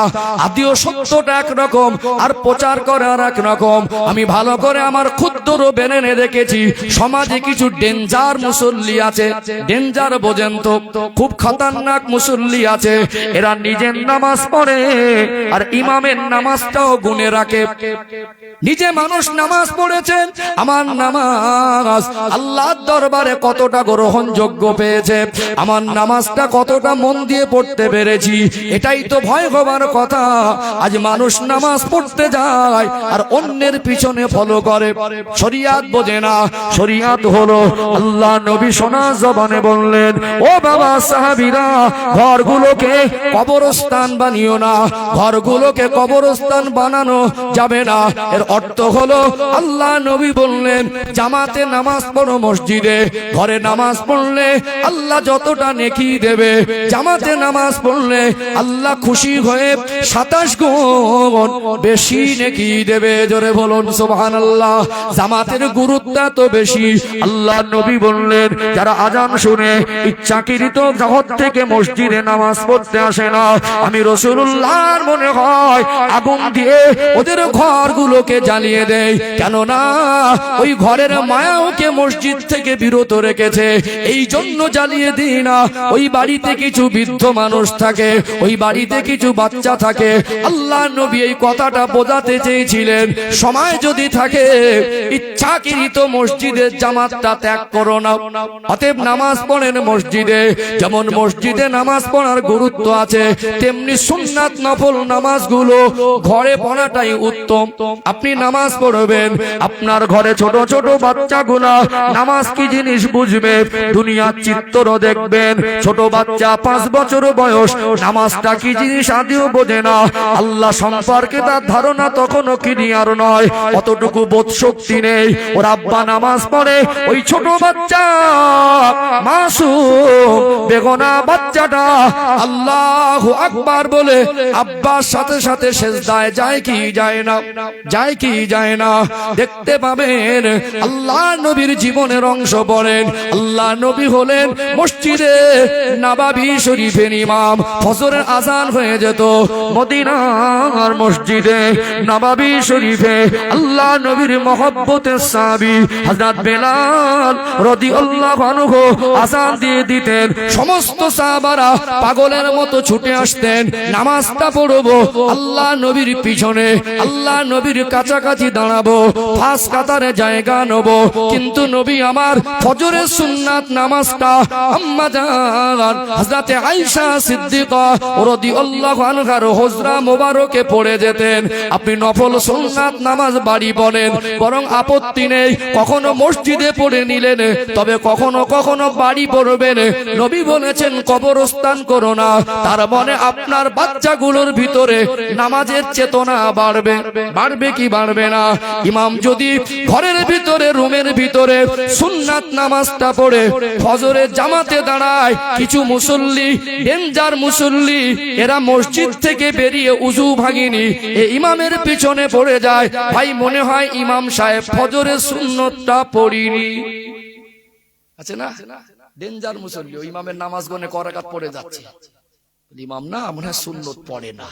আদিও সত্যটা একরকম, আর প্রচার করার একরকম। আমি ভালো করে আমার ক্ষুদ্র বেনেনে দেখেছি, সমাজে কিছু ডেঞ্জার মুসল্লি আছে। ডেঞ্জার বোঝেন তো? খুব খতরনাক মুসল্লি আছে। এরা নিজের নামাজ পড়ে আর ইমামের নামাজটাও গুনে রাখে। নিজে মানুষ নামাজ পড়েছেন, আমার নামাজ আল্লাহর দরবারে কতটা গ্রহণযোগ্য পেয়েছে, আমার নামাজটা কতটা মন দিয়ে পড়তে পেরেছি, এটাই তো ভয় হবার কথা। আজ মানুষ নামাজ পড়তে যায় আর অন্যের পিছনে ফলো করে। শরিয়াত বোঝে না। শরিয়াত হলো, আল্লাহ নবী সোনা জবানে বললেন, ও বাবা সাহাবীরা, ঘরগুলোকে কবরস্থান বানিও না, ঘরগুলোকে কবরস্থান বানানো যাবে না। এর অর্থ হলো, আল্লাহ নবী বললেন, জামাতে নামাজ পড়ো মসজিদে, ঘরে নামাজ পড়লে আল্লাহ যতটা নেকি দেবে, জামাতে নামাজ পড়লে আল্লাহ খুশি হয়ে 27 গুণ বেশি নেকি দেবে। জোরে বলুন সুবহানাল্লাহ। জামাতের গুরুত্ব তো বেশি। আল্লাহ নবী বললেন, যারা আজান শুনে ইচ্ছাকৃত জগৎ থেকে মসজিদে নামাজ পড়তে আসে না, আমি রাসূলুল্লাহর মনে হয় আগুন দিয়ে ওদের ঘরগুলোকে জ্বালিয়ে দেয়। কেননা ওই ঘরের মায়াওকে মসজিদ থেকে বিরত রেখেছে, এই জন্য জ্বালিয়ে দিই না। ওই বাড়িতে কিছু বৃদ্ধ মানুষ থাকে, ওই বাড়িতে কিছু বাচ্চা থাকে। আল্লাহ নবী এই কথাটা বোঝাতে চেয়েছিলেন, সময় যদি থাকে ইচ্ছাকৃত মসজিদের জামাতটা ত্যাগ করো না। অতএব নামাজ পড়েন মসজিদে। যেমন মসজিদে নামাজ পড়ার গুরুত্ব আছে, তেমনি সুন্নাত নফল নামাজগুলো ঘরে পড়াটাই উত্তম। আপনি নামাজ পড়বেন, আপনার ঘরে ছোট ছোট বাচ্চাগুলা নামাজ কি জিনিস বুঝবে, দুনিয়ার চিত্র দেখবেন। ছোট বাচ্চা 5 বছর বয়স নামাজটা কি জিনিস আদিও বোঝে না। আল্লাহ সম্পর্কে তার ধারণা তখনও ক্লিয়ার নয়, অতটুকু বোধ শক্তি নেই। ওর আব্বা নামাজ পড়ে, ওই ছোট বাচ্চা মাসুম বেগনা বাচ্চাটা আল্লাহু আকবার বলে আব্বার সাথে সাথে সেজদায় যায় কি যায় না, যায় কি যায় না। দেখতে পাবেন আল্লাহ নবীর জীবনের অংশ পড়েন। আল্লাহ নবী হলেন মসজিদে নববী শরীফের ইমাম। ফজরের আজান হয়ে যেত মদিনার মসজিদে নববী শরীফে আল্লাহ নবীর মহব্বতের সাহাবী হযরত বেলাল রাদিয়াল্লাহু আনহু আজান দিয়ে দিতেন। সমস্ত সাহাবারা পাগলের মতো ছুটে আসতেন, নামাজটা পড়বো, আল্লাহ নবীর পিছনে, আল্লাহ নবীর কাছাকাছি দাঁড়াবো, ফাঁস কাতারে জায়গা নেব। কিন্তু নবী আমার ফজরের সুন্নাত নামাজটা আম্মা জান হযরতে আয়েশা সিদ্দিকা রাদিয়াল্লাহু আনহার হুজরা মোবারকে পড়ে যেতেন। আপনি নফল সুন্নাত নামাজ বাড়ি পড়েন, বরং আপত্তি নেই, কখনো মসজিদে পড়ে নিলেন, তবে কখনো কখনো বাড়ি পড়বেন। নবী বলেছেন কবরস্থান করো না। তার মানে আপনার বাচ্চাগুলোর ভিতরে নামাজের চেতনা বাড়বে, বাড়বে কি বাড়বে না? ইমাম যদি ঘরের ভিতরে রুমে রুমের ভিতরে সুন্নাত নামাজটা পড়ে ফজরের জামাতে দাঁড়ায় কিছু মুসল্লি, ডেঞ্জার মুসল্লি, এরা মসজিদ থেকে বেরিয়ে উযু ভাঙিনি এই ইমামের পিছনে পড়ে যায়। ভাই মনে হয় ইমাম সাহেব ফজরের সুন্নতটা পড়িনি, আছে না? ডেঞ্জার মুসল্লি, ওই ইমামের নামাজ গনে করাকাত পড়ে যাচ্ছে, ইমাম না মনে হয় সুন্নত পড়ে না।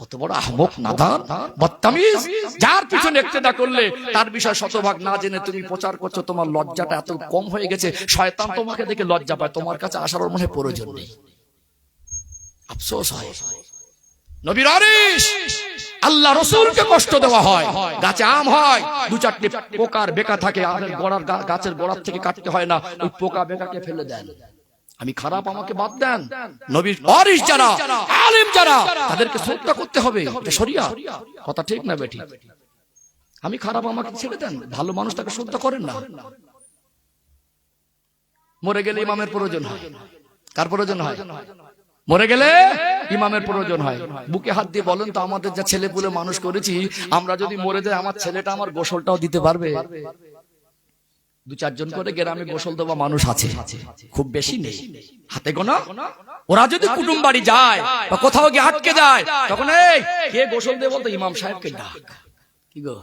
কত বড় আহমক, নাদান, বদতামিজ! যার পিছনে ইক্তেদা করলে তার বিষয় শতভাগ না জেনে তুমি প্রচার করছো, তোমার লজ্জাটা এত কম হয়ে গেছে, শয়তান তোমাকে দেখে লজ্জা পায়, তোমার কাছে আসার মনে প্রয়োজন নেই। আফসোস হয়, নবীর আরিশ আল্লাহ রাসূলকে কষ্ট দেওয়া হয়, গাছে আম হয়, দু চারটি পোকার বেকা থাকে, আমের গোড়ার গাছের গোড়ার থেকে কাটতে হয় না, ওই পোকা বেকাকে ফেলে দেন। আমি খারাপ, আমাকে বাদ দেন। নবীর ওয়ারিস যারা, আলেম যারা, তাদেরকে শ্রদ্ধা করতে হবে, এটা শরিয়াত। কথা ঠিক না বেঠিক? আমি খারাপ, আমাকে ছেড়ে দেন। ভালো মানুষ তাকে শ্রদ্ধা করেন না। মরে গেলে ইমামের প্রয়োজন হয়। কার প্রয়োজন হয়? মরে গেলে ইমামের প্রয়োজন হয়। বুকে হাত দিয়ে বলেন তো, আমাদের যা ছেলে পুলে মানুষ করেছি, আমরা যদি মরে যাই আমার ছেলেটা আমার গোসলটাও দিতে পারবে? দু চারজন করে গ্রামে গোসল দেওয়া মানুষ আছে, খুব বেশি নেই, হাতে গোনা। ওরা যদি কুটুম বাড়ি যায় বা কোথাও গিয়ে আটকে যায়, তখন এই কে গোসল দেবে বলতো, ইমাম সাহেবকে ডাক। কি গো,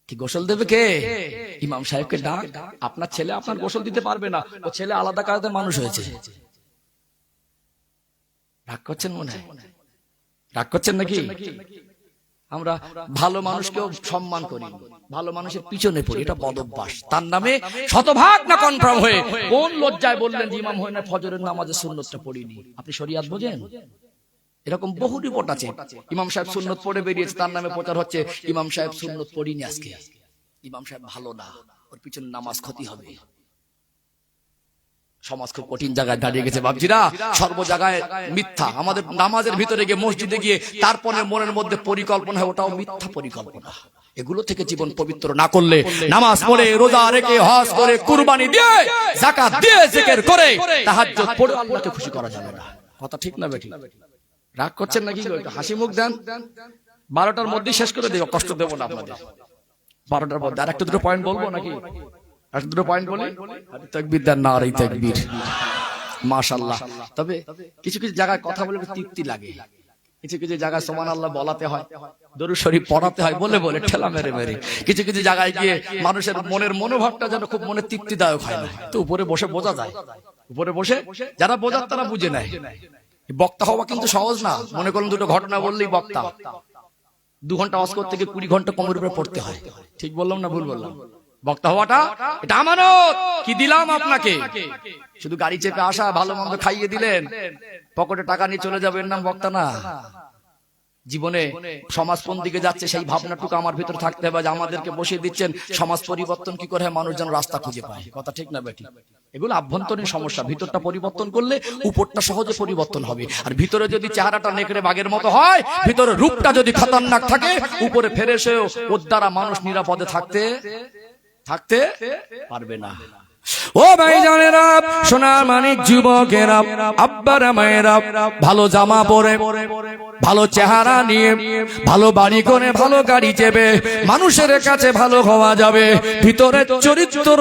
কি গোসল দেবে কে? ইমাম সাহেবকে ডাক। আপনার ছেলে আপনার গোসল দিতে পারবে না, ও ছেলে আলাদা কাজে মানুষ হয়েছে। রাগ করছেন মনে হয়? রাগ করছেন নাকি? আমরা ভালো মানুষকেও সম্মান করি, ভালো মানুষের পিছনে পড়ি, এটা বদ অভ্যাস। তার নামে শতভাগ না কনফার্ম হয়ে কোন লজ্জায় বললেন যে ইমাম হয়ে না ফজরের নামাজে সুন্নতটা পড়িনি? আপনি শরিয়াত বোঝেন? এরকম বহু রিপোর্ট আছে, ইমাম সাহেব সুন্নত পড়ে বেরিয়েছে, তার নামে প্রচার হচ্ছে ইমাম সাহেব সুন্নত পড়িনি আজকে, ইমাম সাহেব ভালো না, ওর পিছনে নামাজ ক্ষতি হবে। সমাজ খুব কঠিন জায়গায় দাঁড়িয়ে গেছে বাবজিরা, সর্ব জায়গায় মিথ্যা। আমাদের নামাজের ভিতরে গিয়ে, মসজিদে গিয়ে তারপরে মনের মধ্যে পরিকল্পনা হয়, ওটাও মিথ্যা পরিকল্পনা। এগুলো থেকে জীবন পবিত্র না করলে, নামাজ পড়ে, রোজা রেখে, হজ করে, কুরবানি দিয়ে, যাকাত দিয়ে, জিকির করে, তাহাজ্জুদ পড়ে আল্লাহকে খুশি করা যাবে না। কথা ঠিক না বেঠিক? রাগ করছেন নাকি? হাসি মুখ দেন। 12টার মধ্যে শেষ করে দেব, কষ্ট দেব না আপনাদের। 12টার মধ্যে আর একটা দুটো পয়েন্ট বলবো নাকি? একটা দুটো পয়েন্ট বলি। তাকবীর দেন, নারে তাকবীর, মাশাআল্লাহ। তবে কিছু কিছু জায়গায় কথা বলে তৃপ্তি লাগে, কিছু কিছু জায়গায় সুবহানাল্লাহ বলাতে হয়, দরুদ শরীফ পড়াতে হয়, বলে বলে ঠেলা মেরে মেরে। কিছু কিছু জায়গায় গিয়ে মানুষের মনের মনোভাবটা যেন খুব মনে তৃপ্তিদায়ক হয় না, তো উপরে বসে বোঝা যায়। উপরে বসে যারা বোঝার তারা বুঝে নেয়। বক্তা হওয়া কিন্তু সহজ না। মনে করুন দুটো ঘটনা বললেই বক্তা। 2 ঘন্টা ওয়াজ করতে গিয়ে 20 ঘন্টা কোমরের উপরে পড়তে হয়। ঠিক বললাম না ভুল বললাম? বক্তা হওয়াটা এটা আমানত। কি দিলাম আপনাকে? শুধু গাড়ি চেপে আসা, ভালো মন্দ খাইয়ে দিলেন, পকেটে টাকা নিয়ে চলে যাবেন, নাম বক্তা না। জীবনে সমাজ কোন দিকে যাচ্ছে সেই ভাবনাটুকু আমার ভিতরে থাকতে হবে। আমাদেরকে বসিয়ে দিচ্ছেন সমাজ পরিবর্তন কি করে হয়, মানুষ যেন রাস্তা খুঁজে পায়। কথা ঠিক না বেঠিক? এগুলো আভ্যন্তরীণ সমস্যা। ভিতরটা পরিবর্তন করলে উপরটা সহজে পরিবর্তন হবে। আর ভিতরে যদি চেহারাটা নেকড়ে বাঘের মতো হয়, ভিতরে রূপটা যদি খতরনাক থাকে, উপরে ফেরেশেও ওর দ্বারা মানুষ নিরাপদে থাকতে পারবে না। ও ভাইজানেরা, সোনার মানিক যুবকেরা, আব্বারা মায়েরা, ভালো জামা পরে, ভালো চেহারা নিয়ে, ভালো বাড়ি করে, ভালো গাড়ি চেপে মানুষের কাছে ভালো হওয়া যাবে। ভিতরের চরিত্র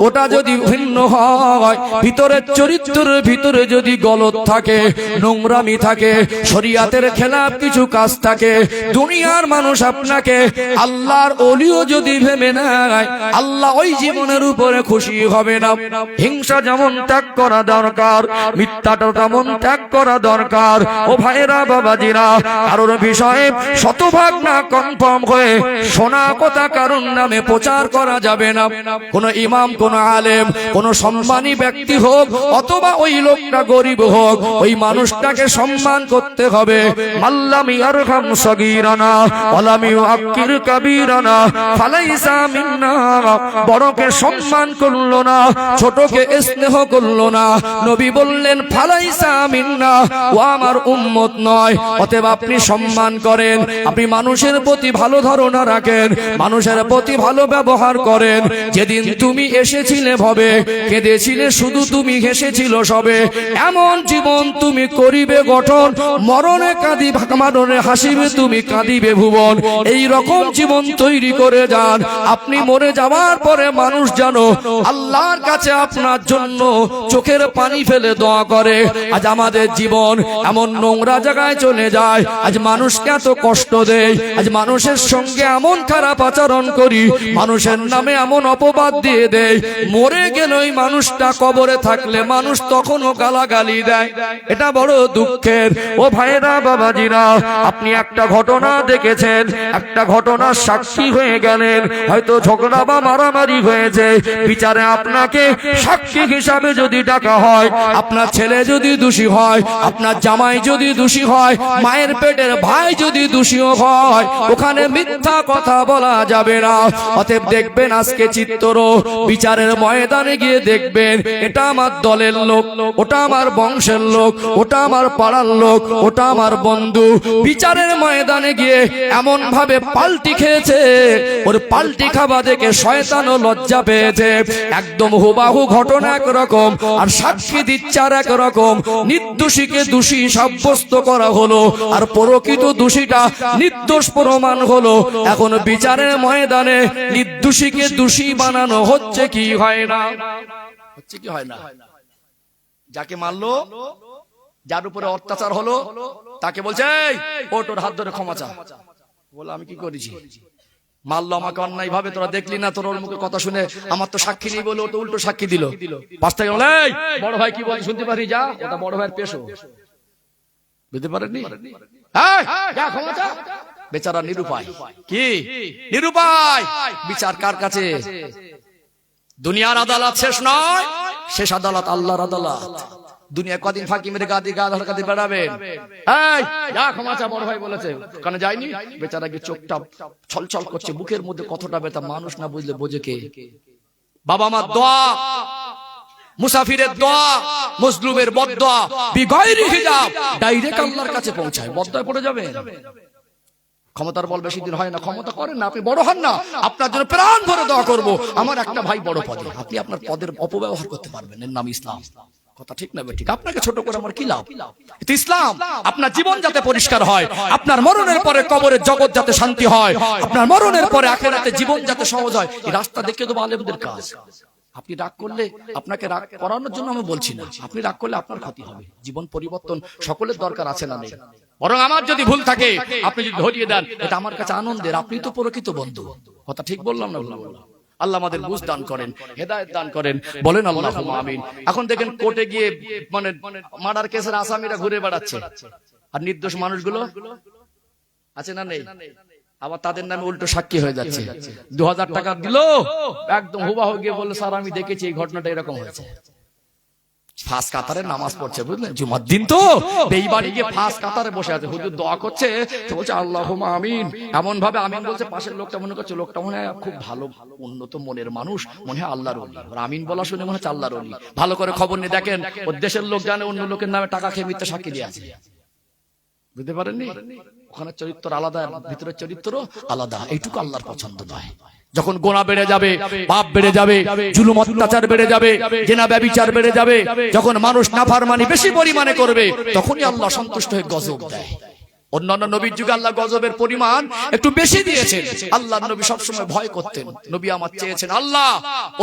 ওটা যদি ভিন্ন হয়, ভিতরের চরিত্রের ভিতরে যদি গলত থাকে, নোংরামি থাকে, শরিয়াতের খেলাফ কিছু কাজ থাকে, দুনিয়ার মানুষ আপনাকে আল্লাহর ওলিও যদি ভেবে নেয়, আল্লাহ ওই জীবনের উপরে খুশি হবে না। হিংসা যেমন ত্যাগ করা দরকার, মিথ্যাটা তেমন ত্যাগ করা দরকার। ও ভাইরা, বাবাজিরা, কারোর বিষয়ে শতভাগ না কনফার্ম হয়ে শোনা কথা কারণ নামে প্রচার করা যাবে না। কোন ইমাম, কোন আলেম, কোন সম্মানী ব্যক্তি হোক অথবা ওই লোকটা গরিব হোক, ওই মানুষটাকে সম্মান করতে হবে। মাল্লাম ইয়ারহাম সগীরানা ওয়ালাম ইউআক্কির কাবীরানা ফালাইসা মিন্না। বড়কে সম্মান করলে করলো না, ছোটকে স্নেহ করলো না। নবী বললেন ফালাইসা মিন্না, ও আমার উম্মত নয়। অতএব আপনি সম্মান করেন, আপনি মানুষের প্রতি ভালো ধারণা রাখেন, মানুষের প্রতি ভালো ব্যবহার করেন। যেদিন তুমি এসেছিলে ভবে, কেঁদেছিলে শুধু তুমি, হেসেছিল সবে। এমন জীবন তুমি করিবে গঠন, মরণে কাঁদি মরণে হাসিবে তুমি, কাঁদিবে ভুবন। এই রকম জীবন তৈরি করে যান। আপনি মরে যাওয়ার পরে মানুষ জানো আল্লাহর কাছে আপনার জন্য চোখের পানি ফেলে দোয়া করে। আজ আমাদের জীবন এমন নোংরা জায়গায় চলে যায়, আজ মানুষকে এত কষ্ট দেয়, আজ মানুষের সঙ্গে এমন খারাপ আচরণ করি, মানুষের নামে এমন অপবাদ দিয়ে দেয়। মরে গেল ওই মানুষটা, কবরে থাকলে মানুষ তখনও গালাগালি দেয়। এটা বড় দুঃখের। ও ভাইরা বাবাজিরা, আপনি একটা ঘটনা দেখেছেন, একটা ঘটনার সাক্ষী হয়ে গেলেন, হয়তো ঝগড়া বা মারামারি হয়েছে, বিচারে আপনাকে সাক্ষী হিসাবে যদি ডাকা হয়, আপনার ছেলে যদি দোষী হয়, আপনার জামাই যদি দোষী হয়, মায়ের পেটের ভাই যদি দোষীও হয়, ওখানে মিথ্যা কথা বলা যাবে না। অতএব দেখবেন আজকে চিত্র বিচারের ময়দানে গিয়ে দেখবেন এটা আমার দলের লোক, ওটা আমার বংশের লোক, ওটা আমার পাড়ার লোক, ওটা আমার বন্ধু। বিচারের ময়দানে গিয়ে এমন ভাবে পাল্টি খেয়েছে, ওর পাল্টি খাওয়া দেখে শয়তানও লজ্জা পেয়েছে। একদম হুবাহু ঘটনা একরকম, আর সাক্ষী দিচ্ছে আর একরকম। নির্দোষীকে দোষী সাব্যস্ত করা হলো, আর প্রকৃত দোষীটা নির্দোষ প্রমাণ হলো। এখন বিচারের ময়দানে নির্দোষীকে দোষী বানানো হচ্ছে কি হয় না? হচ্ছে কি হয় না? যাকে মারলো, যার উপরে অত্যাচার হলো, তাকে বলছে ও তোর হাত ধরে ক্ষমা চা। বলে আমি কি করেছি? মারলো আমাকে অন্যায় ভাবে, তোরা দেখলি না? তোর মুখে কথা শুনে আমার তো সাক্ষী নেই বলে ও তো উল্টো সাক্ষী দিল। পাঁচ থেকে বলে বড় ভাই কি বলে শুনতে পারি, যা, ওটা বড় ভাইয়ের পেশো। বুঝতে পারেননি? বেচারা নিরুপায়। কি নিরুপায়? বিচার কার কাছে? দুনিয়ার আদালত শেষ নয়, শেষ আদালত আল্লাহর আদালত। দুনিয়া কদিন ফাঁকি মেরে গাদি গা ধরকাতে বেড়াবেন? ক্ষমা চা, বড় ভাই বলেছে, কানে যায়নি। বেচারা গিয়ে চোখটা ছলছল করছে, বুকের মধ্যে কতটা ব্যথা, মানুষ না বুঝলে বোঝে কে? বাবা মার দোয়া, মুসাফিরের দোয়া, মজলুমের বদদোয়া বিগাইরি হিজাব ডাইরেক্ট আল্লাহর কাছে পৌঁছায়। বদদোয়ায় পড়ে যাবে। ক্ষমতার বল বেশি দিন হয় না, ক্ষমতা করেন না, আপনি বড় হন না, আপনার জন্য প্রাণ ভরে দোয়া করব। আমার একটা ভাই বড় পদে, আপনি আপনার পদের অপব্যবহার করতে পারবেন, এর নাম ইসলাম। কথা ঠিক না? ঠিক। আপনাকে ছোট করে আমার কি লাভ? এটা ইসলাম। আপনার জীবন যাতে পরিষ্কার হয়, আপনার মরণের পরে কবরের জগৎ যাতে শান্তি হয়, আপনার মরণের পরে আখিরাতে জীবন যাতে সহজ হয়, এই রাস্তা দেখে তো আলেমদের কাজ। আপনি রাগ করলে, আপনাকে রাগ করানোর জন্য আমি বলছি না, আপনি রাগ করলে আপনার ক্ষতি হবে। জীবন পরিবর্তন সকলের দরকার আছে না নেই? বরং আমার যদি ভুল থাকে আপনি যদি ধরিয়ে দেন, এটা আমার কাছে আনন্দের। আপনি তো প্রকৃত বন্ধু। কথা ঠিক বললাম না? বললাম। আল্লাহ আমাদের বুঝ দান করেন, হেদায়েত দান করেন, বলেন আল্লাহুম্মা আমিন। এখন দেখেন কোর্টে গিয়ে মানে মার্ডার কেসের আসামিরা ঘুরে বেড়াচ্ছে, আর নির্দোষ মানুষগুলো আছে না নেই? আবার তাদের নামে উল্টো সাক্ষী হয়ে যাচ্ছে। 2000 টাকা দিল, একদম হুবাহু গিয়ে বললো স্যার আমি দেখেছি এই ঘটনাটা এরকম হয়েছে। ফাঁস কাতারে নামাজ পড়ছে, বুঝলেন, জুমার দিন তো, এই বাড়ি গিয়ে ফাঁস কাতারে বসে আছে, হুজুর দোয়া করছে, তো বলছে আল্লাহুম্মা আমিন। এমন ভাবে আমিন বলছে, পাশের লোকটা মনে করছে লোকটা মনে হয় খুব ভালো উন্নত মনের মানুষ, মনে হয় আল্লাহর ওলি। আমিন বলা শুনে মনে হচ্ছে আল্লাহর ওলি। ভালো করে খবর নিয়ে দেখেন, ওর দেশের লোক জানে অন্য লোকের নামে টাকা খেয়ে মিথ্যা সাক্ষী দিয়ে আছে। বুঝতে পারেননি? ওখানে চরিত্র আলাদা, ভিতরের চরিত্র আলাদা। এইটুকু আল্লাহর পছন্দ নয়। যখন গোনা বেড়ে যাবে, পাপ বেড়ে যাবে, জুলুম অত্যাচার বেড়ে যাবে, জেনা ব্যভিচার বেড়ে যাবে, যখন মানুষ নাফরমানি বেশি পরিমাণে করবে, তখনই আল্লাহ সন্তুষ্ট হয়ে গজব দেয়। অন্যান্য নবীর যুগে আল্লাহ গজবের পরিমাণ একটু বেশি দিয়েছেন। আল্লাহর নবী সবসময় ভয় করতেন। নবী আমার চেয়েছেন, আল্লাহ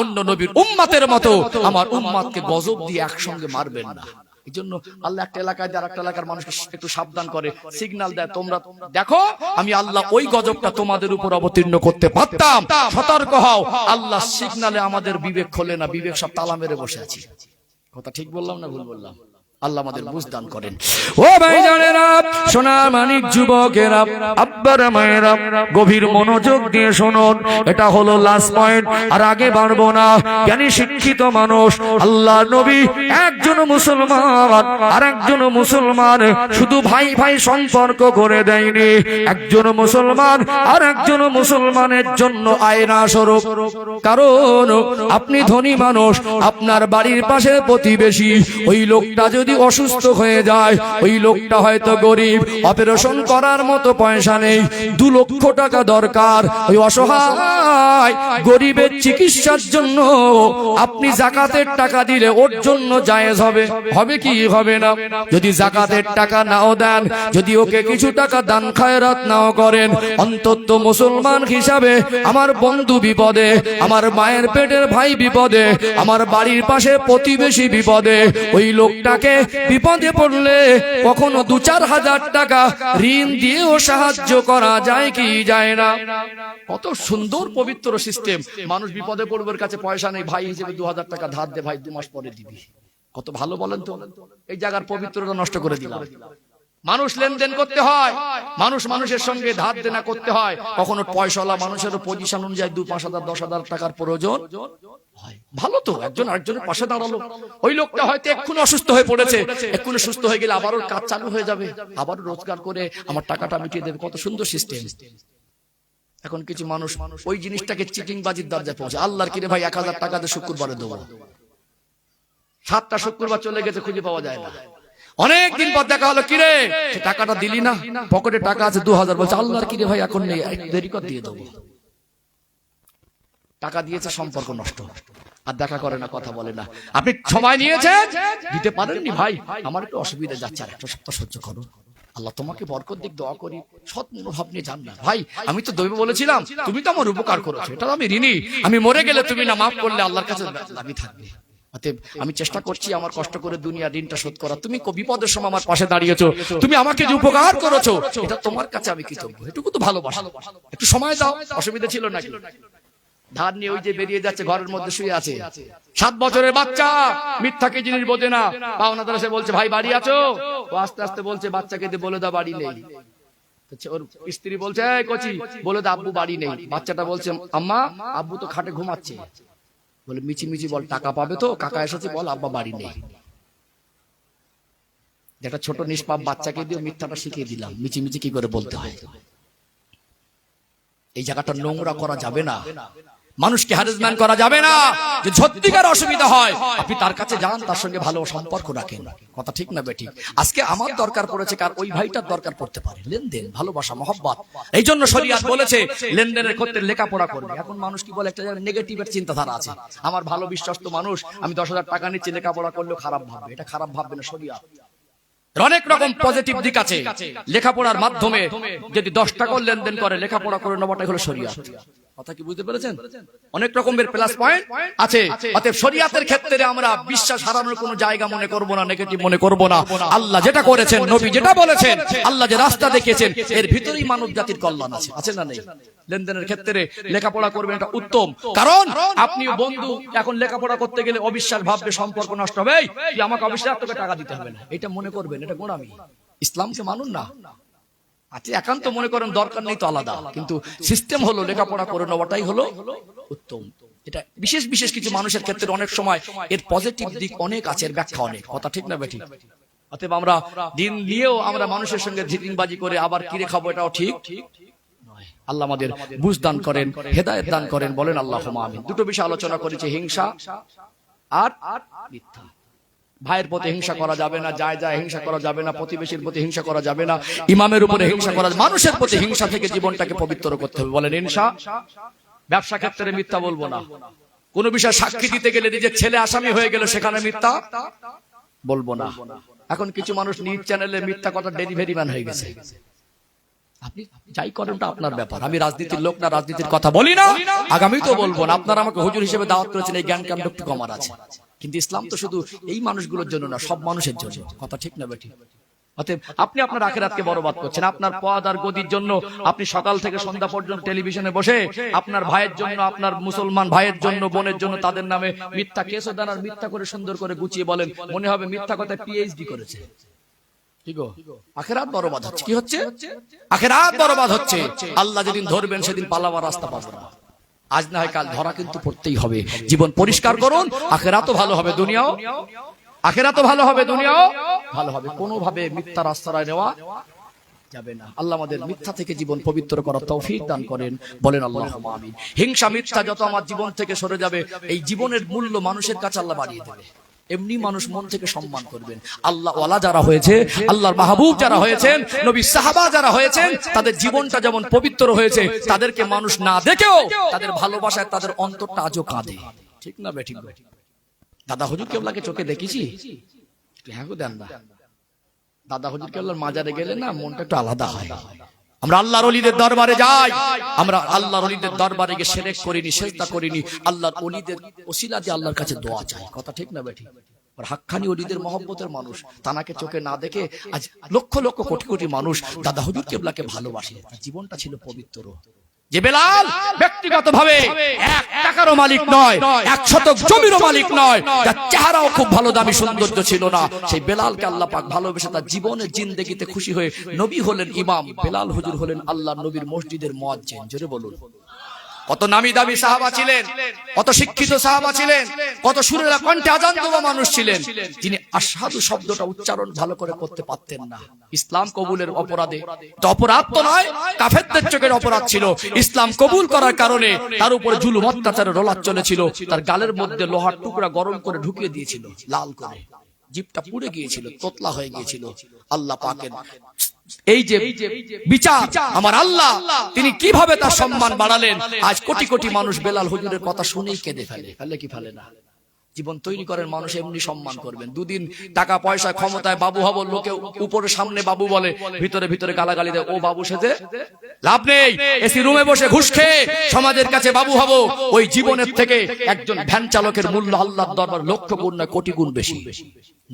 অন্য নবীর উম্মতের মতো আমার উম্মতকে গজব দিয়ে একসঙ্গে মারবেন না। এই জন্য আল্লাহ একটা এলাকায় আর একটা এলাকার মানুষকে একটু সাবধান করে, সিগন্যাল দেয়, তোমরা দেখো আমি আল্লাহ ওই গজবটা তোমাদের উপর অবতীর্ণ করতে পারতাম, সতর্ক হও। আল্লাহ সিগন্যালে আমাদের বিবেক খোলে না, বিবেক সব তালা মেরে বসে আছি। কথা ঠিক বললাম না ভুল বললাম? আল্লাহ আমাদের বুঝদান করেন। ও ভাইজানেরা, সোনা মানিক যুবকেরা, আব্বারা মায়েরা, গভীর মনোযোগ দিয়ে শুনুন। এটা হলো লাস্ট পয়েন্ট, আর আগে বাড়বো না। জ্ঞানী শিক্ষিত মানুষ, আল্লাহ নবী একজন মুসলমান আর একজন মুসলমান শুধু ভাই ভাই সম্পর্ক করে দেয়নি, একজন মুসলমান আর একজন মুসলমানের জন্য আয়না স্বরূপ। কারণ আপনি ধনী মানুষ, আপনার বাড়ির পাশে প্রতিবেশী, ওই লোকটা যদি অসুস্থ হয়ে যায়, ওই লোকটা হয়তো গরিব, অপারেশন করার মতো পয়সা নেই, 2 লক্ষ টাকা দরকার, ওই অসহায় গরিবের চিকিৎসার জন্য আপনি যাকাতের টাকা দিলে ওর জন্য জায়েজ হবে? হবে কি হবে না? যদি যাকাতের টাকা নাও দেন, যদি ওকে কিছু টাকা দান খায়রাত নাও করেন, অন্তত মুসলমান হিসাবে আমার বন্ধু বিপদে, আমার মায়ের পেটের ভাই বিপদে, আমার বাড়ির পাশে প্রতিবেশী বিপদে, ওই লোকটাকে বিপদে পড়লে কখনো 2-4 হাজার টাকা ঋণ দিয়েও সাহায্য করা যায় কি যায় না? কত সুন্দর পবিত্র সিস্টেম। মানুষ বিপদে পড়বে, ওর কাছে পয়সা নেই, ভাই হিসেবে 2000 টাকা ধার দে, ভাই 2 মাস পরে দিবি। কত ভালো বলেন তো? এই জায়গার পবিত্রতা নষ্ট করে দিলাম। মানুষ লেনদেন করতে হয়, মানুষ মানুষের সঙ্গে ধার দেনা করতে হয়। কখনো পয়সাওয়ালা মানুষেরও পজিশন অনুযায়ী 2-5 হাজার 10 হাজার টাকার প্রয়োজন হয়। ভালো তো, একজন আরেকজনের পাশে দাঁড়ালো। ওই লোকটা হয়তো এক্ষুনি অসুস্থ হয়ে পড়েছে, এক্ষুনি সুস্থ হয়ে গেলে আবারও কাজ চালু হয়ে যাবে, আবারও রোজগার করে আমার টাকাটা মিটিয়ে দেবে। কত সুন্দর সিস্টেম। এখন কিছু মানুষ ওই জিনিসটাকে চিটিংবাজির দরজায় পৌঁছে। আল্লাহর কিরে ভাই 1000 টাকা দিয়ে শুক্রবারে দেবো, 7টা শুক্রবার চলে গেছে, খুঁজে পাওয়া যায় না। অনেকদিন পর দেখা হলো, কিরে টাকাটা দিলি না, পকেটে টাকা আছে 2000, বলছে আল্লাহর কিরে ভাই এখন নেই, দেরি করে দিয়ে দেবো। টাকা দিয়েছে, সম্পর্ক নষ্ট, আর দেখা করে না, কথা বলে না। আপনি সময় নিয়েছেন, দিতে পারেননি, ভাই আমার একটু অসুবিধা যাচ্ছে, আর একটা সপ্তাহ সহ্য করো, আল্লাহ তোমাকে বরকত দিক, দোয়া করি। সৎ মনোভাব নিয়ে যান না ভাই। আমি তো দৈব বলেছিলাম, তুমি তো আমার উপকার করেছো, এটা আমি ঋণী। আমি মরে গেলে তুমি না মাফ করলে আল্লাহর কাছে দাবি থাকবে। আমি চেষ্টা করছি আমার কষ্ট করে দুনিয়া ঋণটা শোধ করা। তুমি বিপদের সময় আমার পাশে দাঁড়িয়েছো, তুমি আমাকে যে উপকার করেছো, এটা তোমার কাছে আমি কৃতজ্ঞ। এটুকু তো ভালোবাসা। একটু সময় দাও, অসুবিধা ছিল নাকি? ধার নিয়ে ওই যে বেরিয়ে যাচ্ছে, ঘরের মধ্যে শুয়ে আছে, 7 বছরের বাচ্চা, মিথ্যা কি জিনিস বোঝে না। পাওনাদার এসে বলছে ভাই বাড়ি আছো? ও আস্তে আস্তে বলছে বাচ্চাকে দিয়ে বলে দাও বাড়ি নেই। ওর স্ত্রী বলছে কচি বলে দাও আব্বু বাড়ি নেই। বাচ্চাটা বলছে আম্মা আব্বু তো খাটে ঘুমাচ্ছে। বলে মিছি মিছি বল টাকা পাবে তো, কাকা এসেছে বল আব্বা বাড়ি নেই। যেটা ছোট নিষ্পাপ বাচ্চাকে দিয়ে মিথ্যাটা শিখিয়ে দিলাম, মিছি মিছি কি করে বলতে হয়। এই জায়গাটা নোংরা করা যাবে না, মানুষকে হ্যারাসমেন্ট করা যাবে না। যে সত্যিকার অসুবিধা হয় আপনি তার কাছে যান, তার সঙ্গে ভালো সম্পর্ক রাখেন। কথা ঠিক না বেঠিক? আজকে আমার দরকার পড়েছে, কার ওই ভাইটার দরকার পড়তে পারে। লেনদেন, ভালোবাসা, মহব্বত। এই জন্য শরিয়াত বলেছে লেনদেনের ক্ষেত্রে লেখাপড়া করবে। এখন মানুষ কি বলে, একটা নেগেটিভের চিন্তাধারা আছে। আমার ভালো বিশ্বস্ত মানুষ, আমি 10,000 টাকা নিচ্ছি, লেখাপড়া করলেও খারাপ ভাববে। এটা খারাপ ভাববে না, শরিয়াত অনেক রকম পজিটিভ দিক আছে। লেখাপড়ার মাধ্যমে যদি 10 টাকাও লেনদেন করে, লেখাপড়া করে নেওয়াটাই হলো শরিয়াত। কথা কি বুঝতে পেরেছেন? অনেক রকমের প্লাস পয়েন্ট আছে। অতএব শরিয়াতের ক্ষেত্রে আমরা বিশ্বাস হারানোর কোনো জায়গা মনে করব না, নেগেটিভ মনে করব না। আল্লাহ যেটা করেছেন, নবী যেটা বলেছেন, আল্লাহ যে রাস্তা দেখিয়েছেন, এর ভিতরেই মানব জাতির কল্যাণ আছে। আছে না নেই? লেনদেনের ক্ষেত্রে লেখাপড়া করবেন, এটা উত্তম। কারণ আপনি বন্ধু এখন লেখাপড়া করতে গেলে অবিশ্বাস ভাববে, সম্পর্ক নষ্ট হবে, তুই আমাকে অবিশ্বাস, তোকে টাকা দিতে হবে না, এটা মনে করবেন, এটা গোঁড়ামি। ইসলামকে মানুন না। আচ্ছা একান্ত মনে করেন দরকার নেই তো আলাদা, কিন্তু সিস্টেম হলো লেখাপড়া করে নেওয়াটাই হলো উত্তম। এটা বিশেষ বিশেষ কিছু মানুষের ক্ষেত্রে অনেক সময় এর পজিটিভ দিক অনেক আছে, এর ব্যাখ্যা অনেক। কথা ঠিক না বেঠিক? অতএব আমরা দিন নিয়েও আমরা মানুষের সঙ্গে ঝিটিংবাজি করে আবার কিরে খাবো, এটাও ঠিক নয়। আল্লাহ আমাদের বুঝ দান করেন, হেদায়েত দান করেন, বলেন আল্লাহুম্মা আমিন। দুটো বিষয় আলোচনা করেছে, হিংসা আর মিথ্যা। ভাইয়ের প্রতি হিংসা করা যাবে না, যায় যায় হিংসা করা যাবে না, প্রতিবেশীর প্রতি হিংসা করা যাবে না, ইমামের উপরে হিংসা করা, মানুষের প্রতি হিংসা থেকে জীবনটাকে পবিত্র করতে হবে। বলেন ইনশা। ব্যবসা ক্ষেত্রে মিথ্যা বলবো না। কোন বিষয় সাক্ষী দিতে গেলে নিজের ছেলে আসামি হয়ে গেল, সেখানে মিথ্যা বলবো না। এখন কিছু মানুষ নিউজ চ্যানেলে মিথ্যা কথা ডেলিভারি ম্যান হয়ে গেছে। আপনি যাই করেন তা আপনার ব্যাপার। আমি রাজনীতির লোক না, রাজনীতির কথা বলি না, আগামী তো বলবো না। আপনারা আমাকে হুজুর হিসেবে দাওয়াত করেছেন, এই জ্ঞান কামটা একটু কমার আছে। কিন্তু ইসলাম তো শুধু এই মানুষগুলোর জন্য না, সব মানুষের জন্য। কথা ঠিক না বেঠিক? অতএব আপনি আপনার আখিরাতকে বরবাদ করছেন। আপনার পদ আর গদির জন্য আপনি সকাল থেকে সন্ধ্যা পর্যন্ত টেলিভিশনে বসে আপনার ভাইয়ের জন্য, আপনার মুসলমান ভাইয়ের জন্য, বোনের জন্য তাদের নামে মিথ্যা কেসও দেন আর মিথ্যা করে সুন্দর করে গুছিয়ে বলেন, মনে হবে মিথ্যা কথায় পিএইচডি করেছে। আখিরাত বরবাদ হচ্ছে। কি হচ্ছে? আখিরাত বরবাদ হচ্ছে। আল্লাহ যেদিন ধরবেন সেদিন পালাবার রাস্তা পাবেন না। আজ না হয় কাল ধরা কিন্তু পড়তেই হবে। জীবন পরিষ্কার করুন, আখিরাতও ভালো হবে, দুনিয়াও আখিরাতও ভালো হবে, দুনিয়াও ভালো হবে। কোনোভাবে মিথ্যার আশ্রয় নেওয়া যাবে না। আল্লাহ আমাদের মিথ্যা থেকে জীবন পবিত্র করার তৌফিক দান করেন, বলেন আল্লাহুম্মা আমিন। হিংসা মিথ্যা যত আমার জীবন থেকে সরে যাবে, এই জীবনের মূল্য মানুষের কাছে আল্লাহ বাড়িয়ে দেবে। এমনি মানুষ মন থেকে সম্মান করবেন। আল্লাহ ওয়ালা যারা হয়েছে, আল্লাহর মাহবুব যারা হয়েছেন, নবী সাহাবা যারা হয়েছেন, তাদের জীবনটা যেমন পবিত্র হয়েছে, তাদেরকে মানুষ না দেখেও তাদের ভালোবাসায় তাদের অন্তরটা আজও কাঁদে। ঠিক না বেঠিক? দাদা হুজুর কেবলাকে চোখে দেখেছি, হ্যাঁ দেন না। দাদা হুজুর কেবলার মাজারে গেলে না মনটা একটু আলাদা হয়। আমরা আল্লাহর ওলিদের দরবারে যাই, আমরা আল্লাহর ওলিদের দরবারে গিয়ে শিরক করিনি, সিজদা করিনি, আল্লাহর ওলিদের ওসিলা দিয়ে আল্লাহর কাছে দোয়া চাই। কথা ঠিক না বেঠিক? আর হাক্কানি ওলিদের মহব্বতের মানুষ, তানাকে চোখে না দেখে আজ লক্ষ লক্ষ কোটি কোটি মানুষ দাদা হুজুর কেবলাকে ভালোবাসে। তার জীবনটা ছিল পবিত্র। যে বেলাল ব্যক্তিগতভাবে 1 টাকারও মালিক নয়, 1 শতক জমিরও মালিক নয়, তার চেহারাও খুব ভালো দামি সৌন্দর্য ছিল না, সেই বেলালকে আল্লাহ পাক ভালোবেসে তার জীবনের জিন্দেগিতে খুশি হয়ে নবী হলেন ইমাম, বেলাল হুজুর হলেন আল্লাহর নবীর মসজিদের মুয়াজ্জিন। জোরে বলুন। কত নামি দামি সাহাবা ছিলেন, কত শিক্ষিত সাহাবা ছিলেন, কত সুরেলা কণ্ঠে আযান দেওয়া মানুষ ছিলেন, যিনি আশহাদু শব্দটা উচ্চারণ ভালো করে করতে পারতেন না। ইসলাম কবুলের অপরাধে, তো অপরাধ তো নয়, কাফেরদের চোখের অপরাধ ছিল। ইসলাম কবুল করার কারণে তার উপরে জুলুম অত্যাচারের রোলাত চলেছিল। তার গালের মধ্যে লোহার টুকরা গরম করে ঢুকিয়ে দিয়েছিল, লাল করে জিভটা পুড়ে গিয়েছিল, তোতলা হয়ে গিয়েছিল। আল্লাহ পাকের এই যে বিচার, আমার আল্লাহ তিনি কিভাবে তার সম্মান বাড়ালেন। আজ কোটি কোটি মানুষ বেলাল হুজুরের কথা শুনেই কেঁদে ফেলে। ফেলে কি ফেলে না? জীবন তৈরি করেন, মানুষ এমনি সম্মান করবেন। দুদিন টাকা পয়সা ক্ষমতায় বাবু হব, লোকে উপরে সামনে বাবু বলে, ভিতরে ভিতরে গালাগালি দেয়। ও বাবু সেজে লাভ নেই। এসি রুমে বসে ঘুষ খেয়ে সমাজের কাছে বাবু হব, ওই জীবনের থেকে একজন ভ্যান চালকের মূল্য আল্লাহর দরবার লক্ষ গুণ না কোটি গুণ বেশি।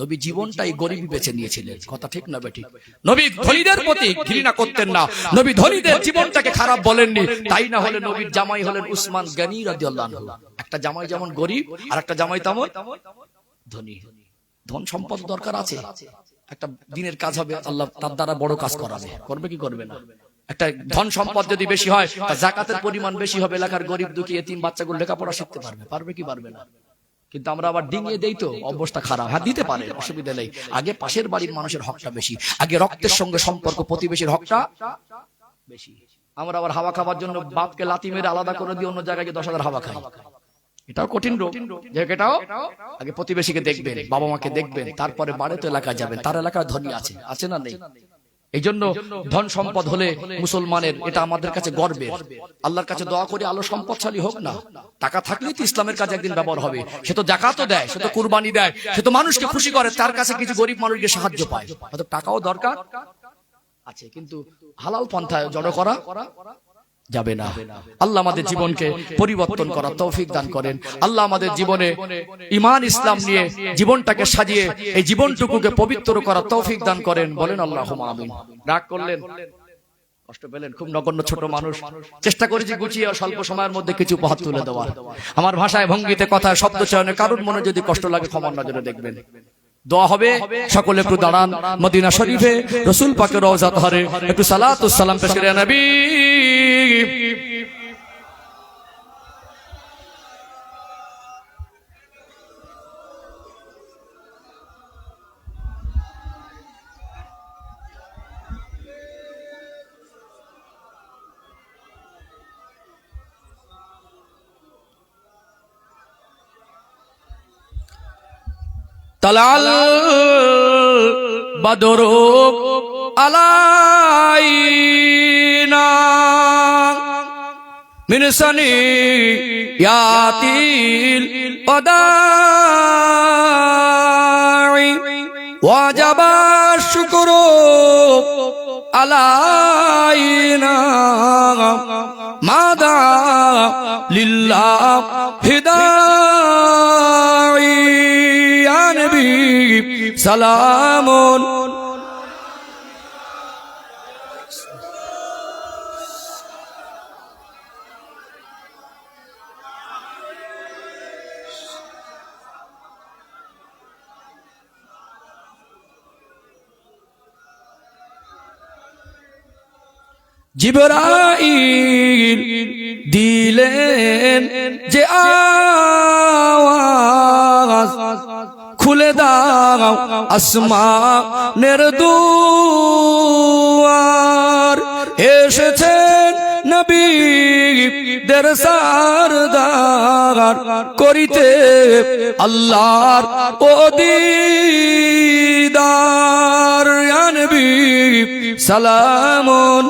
নবী জীবনটাই গরিবী বেছে নিয়েছিলেন। কথা ঠিক না বেঠিক? নবী ধনীদের প্রতি ঘৃণা করতেন না, নবী ধনীদের জীবনটাকে খারাপ বলেননি। তাই না হলে নবীর জামাই হলেন উসমান গনি রাদিয়াল্লাহু আনহু। একটা জামাই যেমন গরিব আর একটা জামাই তেমন ধনী। ধন সম্পদ দরকার আছে, একটা দিনের কাজ হবে, আল্লাহ তার দ্বারা বড় কাজ করাবে। করবে কি করবে না? একটা ধন সম্পদ যদি বেশি হয়, যাকাতের পরিমাণ বেশি হবে, এলাকার গরিব দুঃখী এতিম বাচ্চাগুলো লেখাপড়া শিখতে পারবে। পারবে কি পারবে না? কিন্তু আমরা আবার ডিঙিয়ে দেই, তো অবস্থা খারাপ। হ্যাঁ দিতে পারে, অসুবিধা নেই। আগে পাশের বাড়ির মানুষের হকটা বেশি, আগে রক্তের সঙ্গে সম্পর্ক, প্রতিবেশীর হকটা বেশি। আমরা আবার হাওয়া খাবার জন্য বাপকে লাথি মেরে আলাদা করে দিয়ে অন্য জায়গায় 10,000 হাওয়া খাই। এটাও কঠিন রোগ। এটাও আগে প্রতিবেশীকে দেখবেন, বাবা মাকে দেখবেন, তারপরে বাড়িতে এলাকায় যাবেন। তার এলাকায় ধনী আছে, আছে না নেই? এই জন্য ধন সম্পদ হলে মুসলমানের এটা আমাদের কাছে গর্বের। আল্লাহর কাছে দোয়া করি আলো সম্পদশালী হোক না। টাকা থাকলেই তো ইসলামের কাছে একদিন ব্যবহার হবে। সে তো যাকাতও দেয়, সে তো কুরবানি দেয়, সে তো মানুষকে খুশি করে, তার কাছে কিছু গরিব মানুষকে সাহায্য পায়। অর্থাৎ টাকাও দরকার আছে, কিন্তু হালাল পন্থায় জড়ো করা যাবে না। আল্লাহ আমাদের জীবনকে পরিবর্তন করার তৌফিক দান করেন। আল্লাহ আমাদের জীবনে ঈমান ইসলাম নিয়ে জীবনটাকে সাজিয়ে এই জীবনটুকুকে পবিত্র করার তৌফিক দান করেন, বলেন আল্লাহুম্মা আমিন। রাগ করলেন, কষ্ট পেলেন, খুব নগণ্য ছোট মানুষ, চেষ্টা করেছি গুছিয়ে স্বল্প সময়ের মধ্যে কিছু উপহার তুলে দেওয়ার। আমার ভাষায়, ভঙ্গিতে, কথায়, শব্দ চয়নে কারোর মনে যদি কষ্ট লাগে ক্ষমার নজরে দেখবেন। দোয়া হবে, সকলে একটু দাঁড়ান। মদিনা শরীফে রাসূল পাকের রওজা ধরে একটু সালাতু সালাম পেশ করে নবী। তালাল বাদরু আলাইনা মিন সানিয়াতিল ওয়াদাই ওয়াজাবা শুকরু আলাইনা মাদা লিল্লাহ হিদাই সালামুন জিবরাইল দিলেন যে আওয়াজ, খুলে দাও আসমানের দুয়ার, এসেছেন নবীদের সরদার, করিতে আল্লাহর ও দিদার। ইয়া নবী সালামুন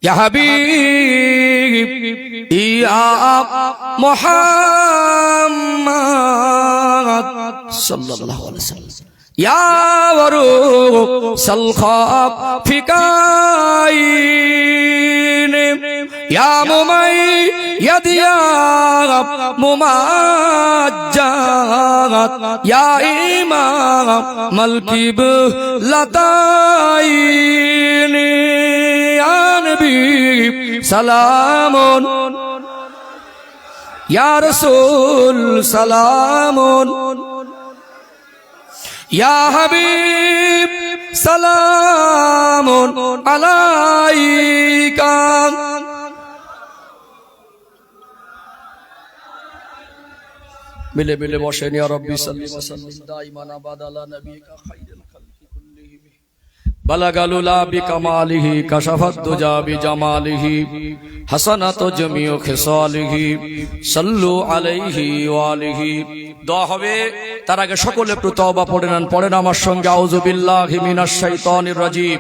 ইয়া হাবিব ইয়া মুহাম্মদ সাল্লাল্লাহু আলাইহি ওয়াসাল্লাম, ইয়া ওয়ারুসাল খাফিকাইন, ইয়া মুমাইয়াদ ইয়া মুমাজ্জাদ, ইয়া ইমামাল কিবলাতাইন। সালামুন ইয়া রাসূল সালামুন, ইয়া হাবিব সালামুন আলাইকা। মিলে মিলে বসেন। ইয়া রাব্বি সাল্লি ওয়া সাল্লিম দাইমান আবাদা আলা নবিকা খাইরুল খালকি কুল্লিহিম, বালাগালুলা বিকামালিহি কাশাফাত দুজা বিজামালিহি, হাসানাত জামিউ খিসালিহি, সাল্লু আলাইহি ওয়া আলিহি। দোয়া হবে, তার আগে সকলে একটু তওবা পড়ে নেন। পড়েন আমার সঙ্গে, আউযু বিল্লাহি মিনাশ শাইতানির রাজিম,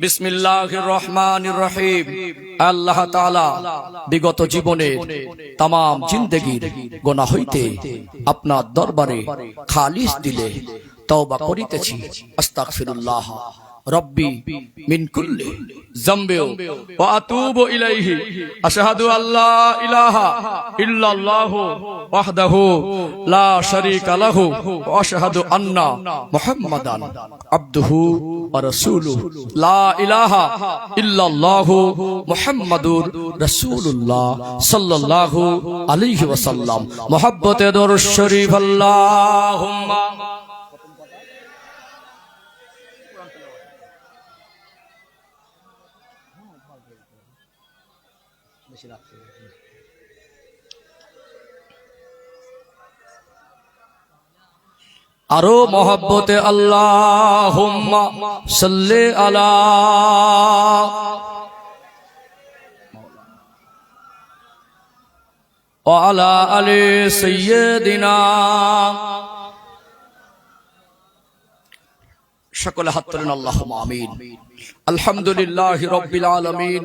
বিসমিল্লাহির রহমানির রহিম। আল্লাহ তাআলা বিগত জীবনের তাম জিন্দেগীর গুনাহ হইতে আপনার দরবারে খালিস দিলে তওবা করিতেছি। আস্তাগফিরুল্লাহ রব্বি মিন কুল্লি যামবি ওয়া আতুবু ইলাইহি, আশহাদু আল্লা ইলাহা ইল্লাল্লাহু ওয়াহদাহু লা শারীকা লাহু ওয়া আশহাদু আন্না মুহাম্মাদান আবদুহু ওয়া রাসূলুহু, লা ইলাহা ইল্লাল্লাহু মুহাম্মাদুর রাসূলুল্লাহ সাল্লাল্লাহু আলাইহি ওয়াসাল্লাম। মুহাব্বতে দরুদ শরীফ আল্লাহুম্মা আরো মহব্বতে আল্লাহুম্মা সাল্লি আলা ওয়া আলা আলি সাইয়্যিদিনা। সকলে হাত তুলেন, আল্লাহুম্মা আমিন। আলহামদুলিল্লাহি রাব্বিল আলামিন,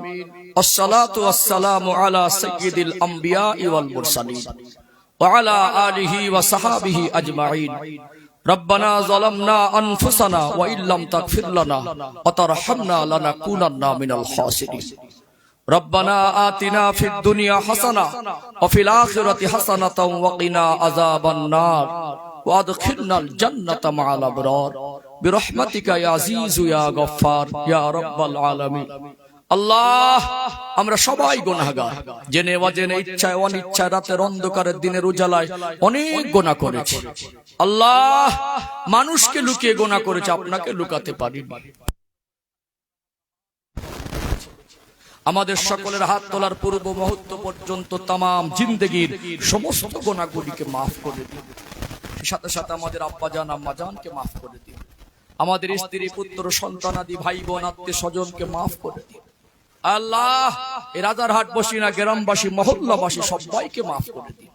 আসসালাতু ওয়াসসালামু আলা সাইয়্যিদিল আমবিয়া ওয়াল মুরসালিন ওয়া আলা আলিহি ওয়া সাহাবিহি আজমাইন। রব্বানা যালামনা আনফুসানা ওয়া ইল্লাম তাগফির লানা ওয়া তারহামনা লানাকুনান্না মিনাল খাসিরিন। রব্বানা আতিনা ফিদ দুনিয়া হাসানা ওয়া ফিল আখিরাতি হাসানাতাও ওয়া কিনা আযাবান নার ওয়া আদখিলনাল জান্নাতা মা'আল আবরার বিরহমাতিকা ইয়া আজিজু ইয়া গফফার ইয়া রাব্বাল আলামিন। আল্লাহ, আমরা সবাই গুনাহগার, জেনে অজেনে, ইচ্ছায় অনিচ্ছায়, রাতের অন্ধকারের দিনের উজালায় অনেক গুনাহ করেছি। আল্লাহ, মানুষকে লুকিয়ে গুনাহ করেছে, আপনাকে লুকাতে পারিনি। আমাদের সকলের হাত তোলার পূর্ব মুহূর্ত পর্যন্ত তাম জিন্দেগীর সমস্ত গুনাহগুলিকে মাফ করে দিন। সাথে সাথে আমাদের আব্বাজান আম্মাজানকে মাফ করে দিন। আমাদের স্ত্রী পুত্র সন্তানাদি ভাই বোন আত্মীয় স্বজনকে মাফ করে দিন। আল্লাহ, এই রাজারহাটবাসীরা, গ্রামবাসী, মহল্লাবাসী সবাইকে মাফ করে দিন।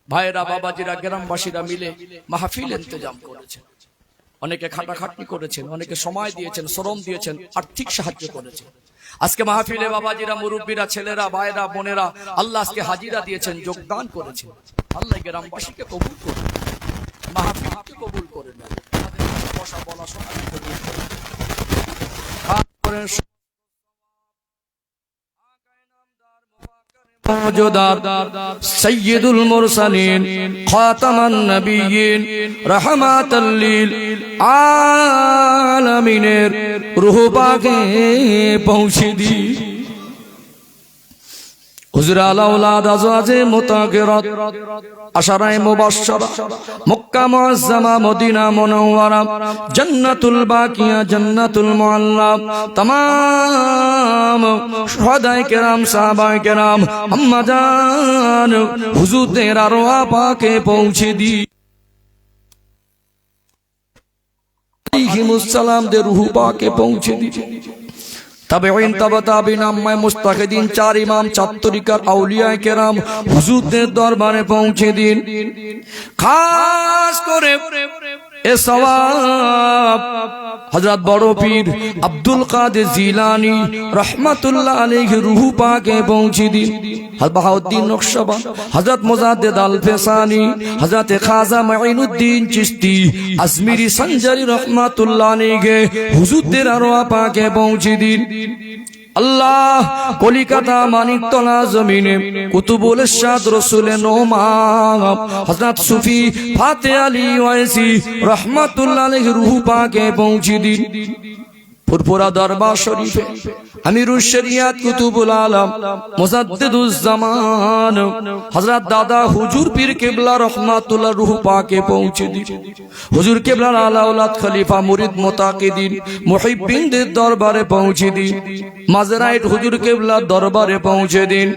ভাইরা, বাবাজিরা, গ্রামবাসীরা মিলে মাহফিল ইন্তজাম করেছেন। অনেকে খাটাখাটনি করেছেন, অনেকে সময় দিয়েছেন, শ্রম দিয়েছেন, আর্থিক সাহায্য করেছেন। আজকে মাহফিলে বাবাজিরা, মুরব্বীরা, ছেলেরা, ভাইরা, বোনেরা আল্লাহ আজকে হাজিরা দিয়েছেন, যোগদান করেছেন। আল্লাহ গ্রামবাসীকে কবুল করুন, মাহফিলকে কবুল করে নেন। আমাদের বসা বলা শোনা কবুল করেন। সাইয়্যিদুল মুরসালিন খাতামান নবিয়্যিন রাহমাতাল লিল আলামিনের রূহ পাকে পৌঁছে দি। হুজুর আলাউলাদ আজওয়াজে মুতাহহিরাত আশারায়ে মুবাশশারা মক্কা মুআজ্জামা মদিনা মুনাওয়ারা জান্নাতুল বাকিয়া জান্নাতুল মুআল্লা तमाम শুহাদায়ে কেরাম সাহাবায়ে কেরাম আম্মা জান হুজুরের আরওয়া পাকে পৌঁছে দি। আলাইহিমুস সালাম দে রূহ পাকে পৌঁছে দি। তাবেঈন তাবা তাবেঈন আম্মায়ে মুস্তাহিদিন চার ইমাম চার তরিকার আউলিয়ায়ে কেরাম হুজুরদের দরবারে পৌঁছে দিন। খাস করে এ সওয়াব হযরত বড় পীর আব্দুল কাদের জিলানী রাহমাতুল্লাহ আলাইহি রূহ পাকে পৌঁছে দিন। হযরত বাহাউদ্দিন নকশবন্দ, হযরত মুজাদ্দিদ আল ফিসানি, হযরত খাজা মাঈনুদ্দিন চিশতি আজমিরি সঞ্জারি রাহমাতুল্লাহ আলাইহি হুজুরদের আরওয়া পাকে পৌঁছে দিন। আল্লাহ কলিকাতা মানিকতলা জমিনে কুতুবুল ইরশাদ রাসূলে নোমান হযরত সুফি ফাতে আলী ওয়াইসি রাহমাতুল্লাহ আলাইহি রূহ পাকে পৌঁছে দিন। ফুরফুরা দরবার শরীফে আমিরুশ শরিয়াত কুতুবুল আলম মুজাদ্দিদুজ জামান হযরত দাদা হুজুর পীর কিবলা রাহমাতুল্লাহ রূহ পাকে পৌঁছে দিন। হুজুর কিবলার আলা ওলাদ খলিফা মুরিদ মুতাকিদিন মুহিব্বিনদের দরবারে পৌঁছে দিন। মাজারাইট হুজুর কিবলার দরবারে পৌঁছে দিন।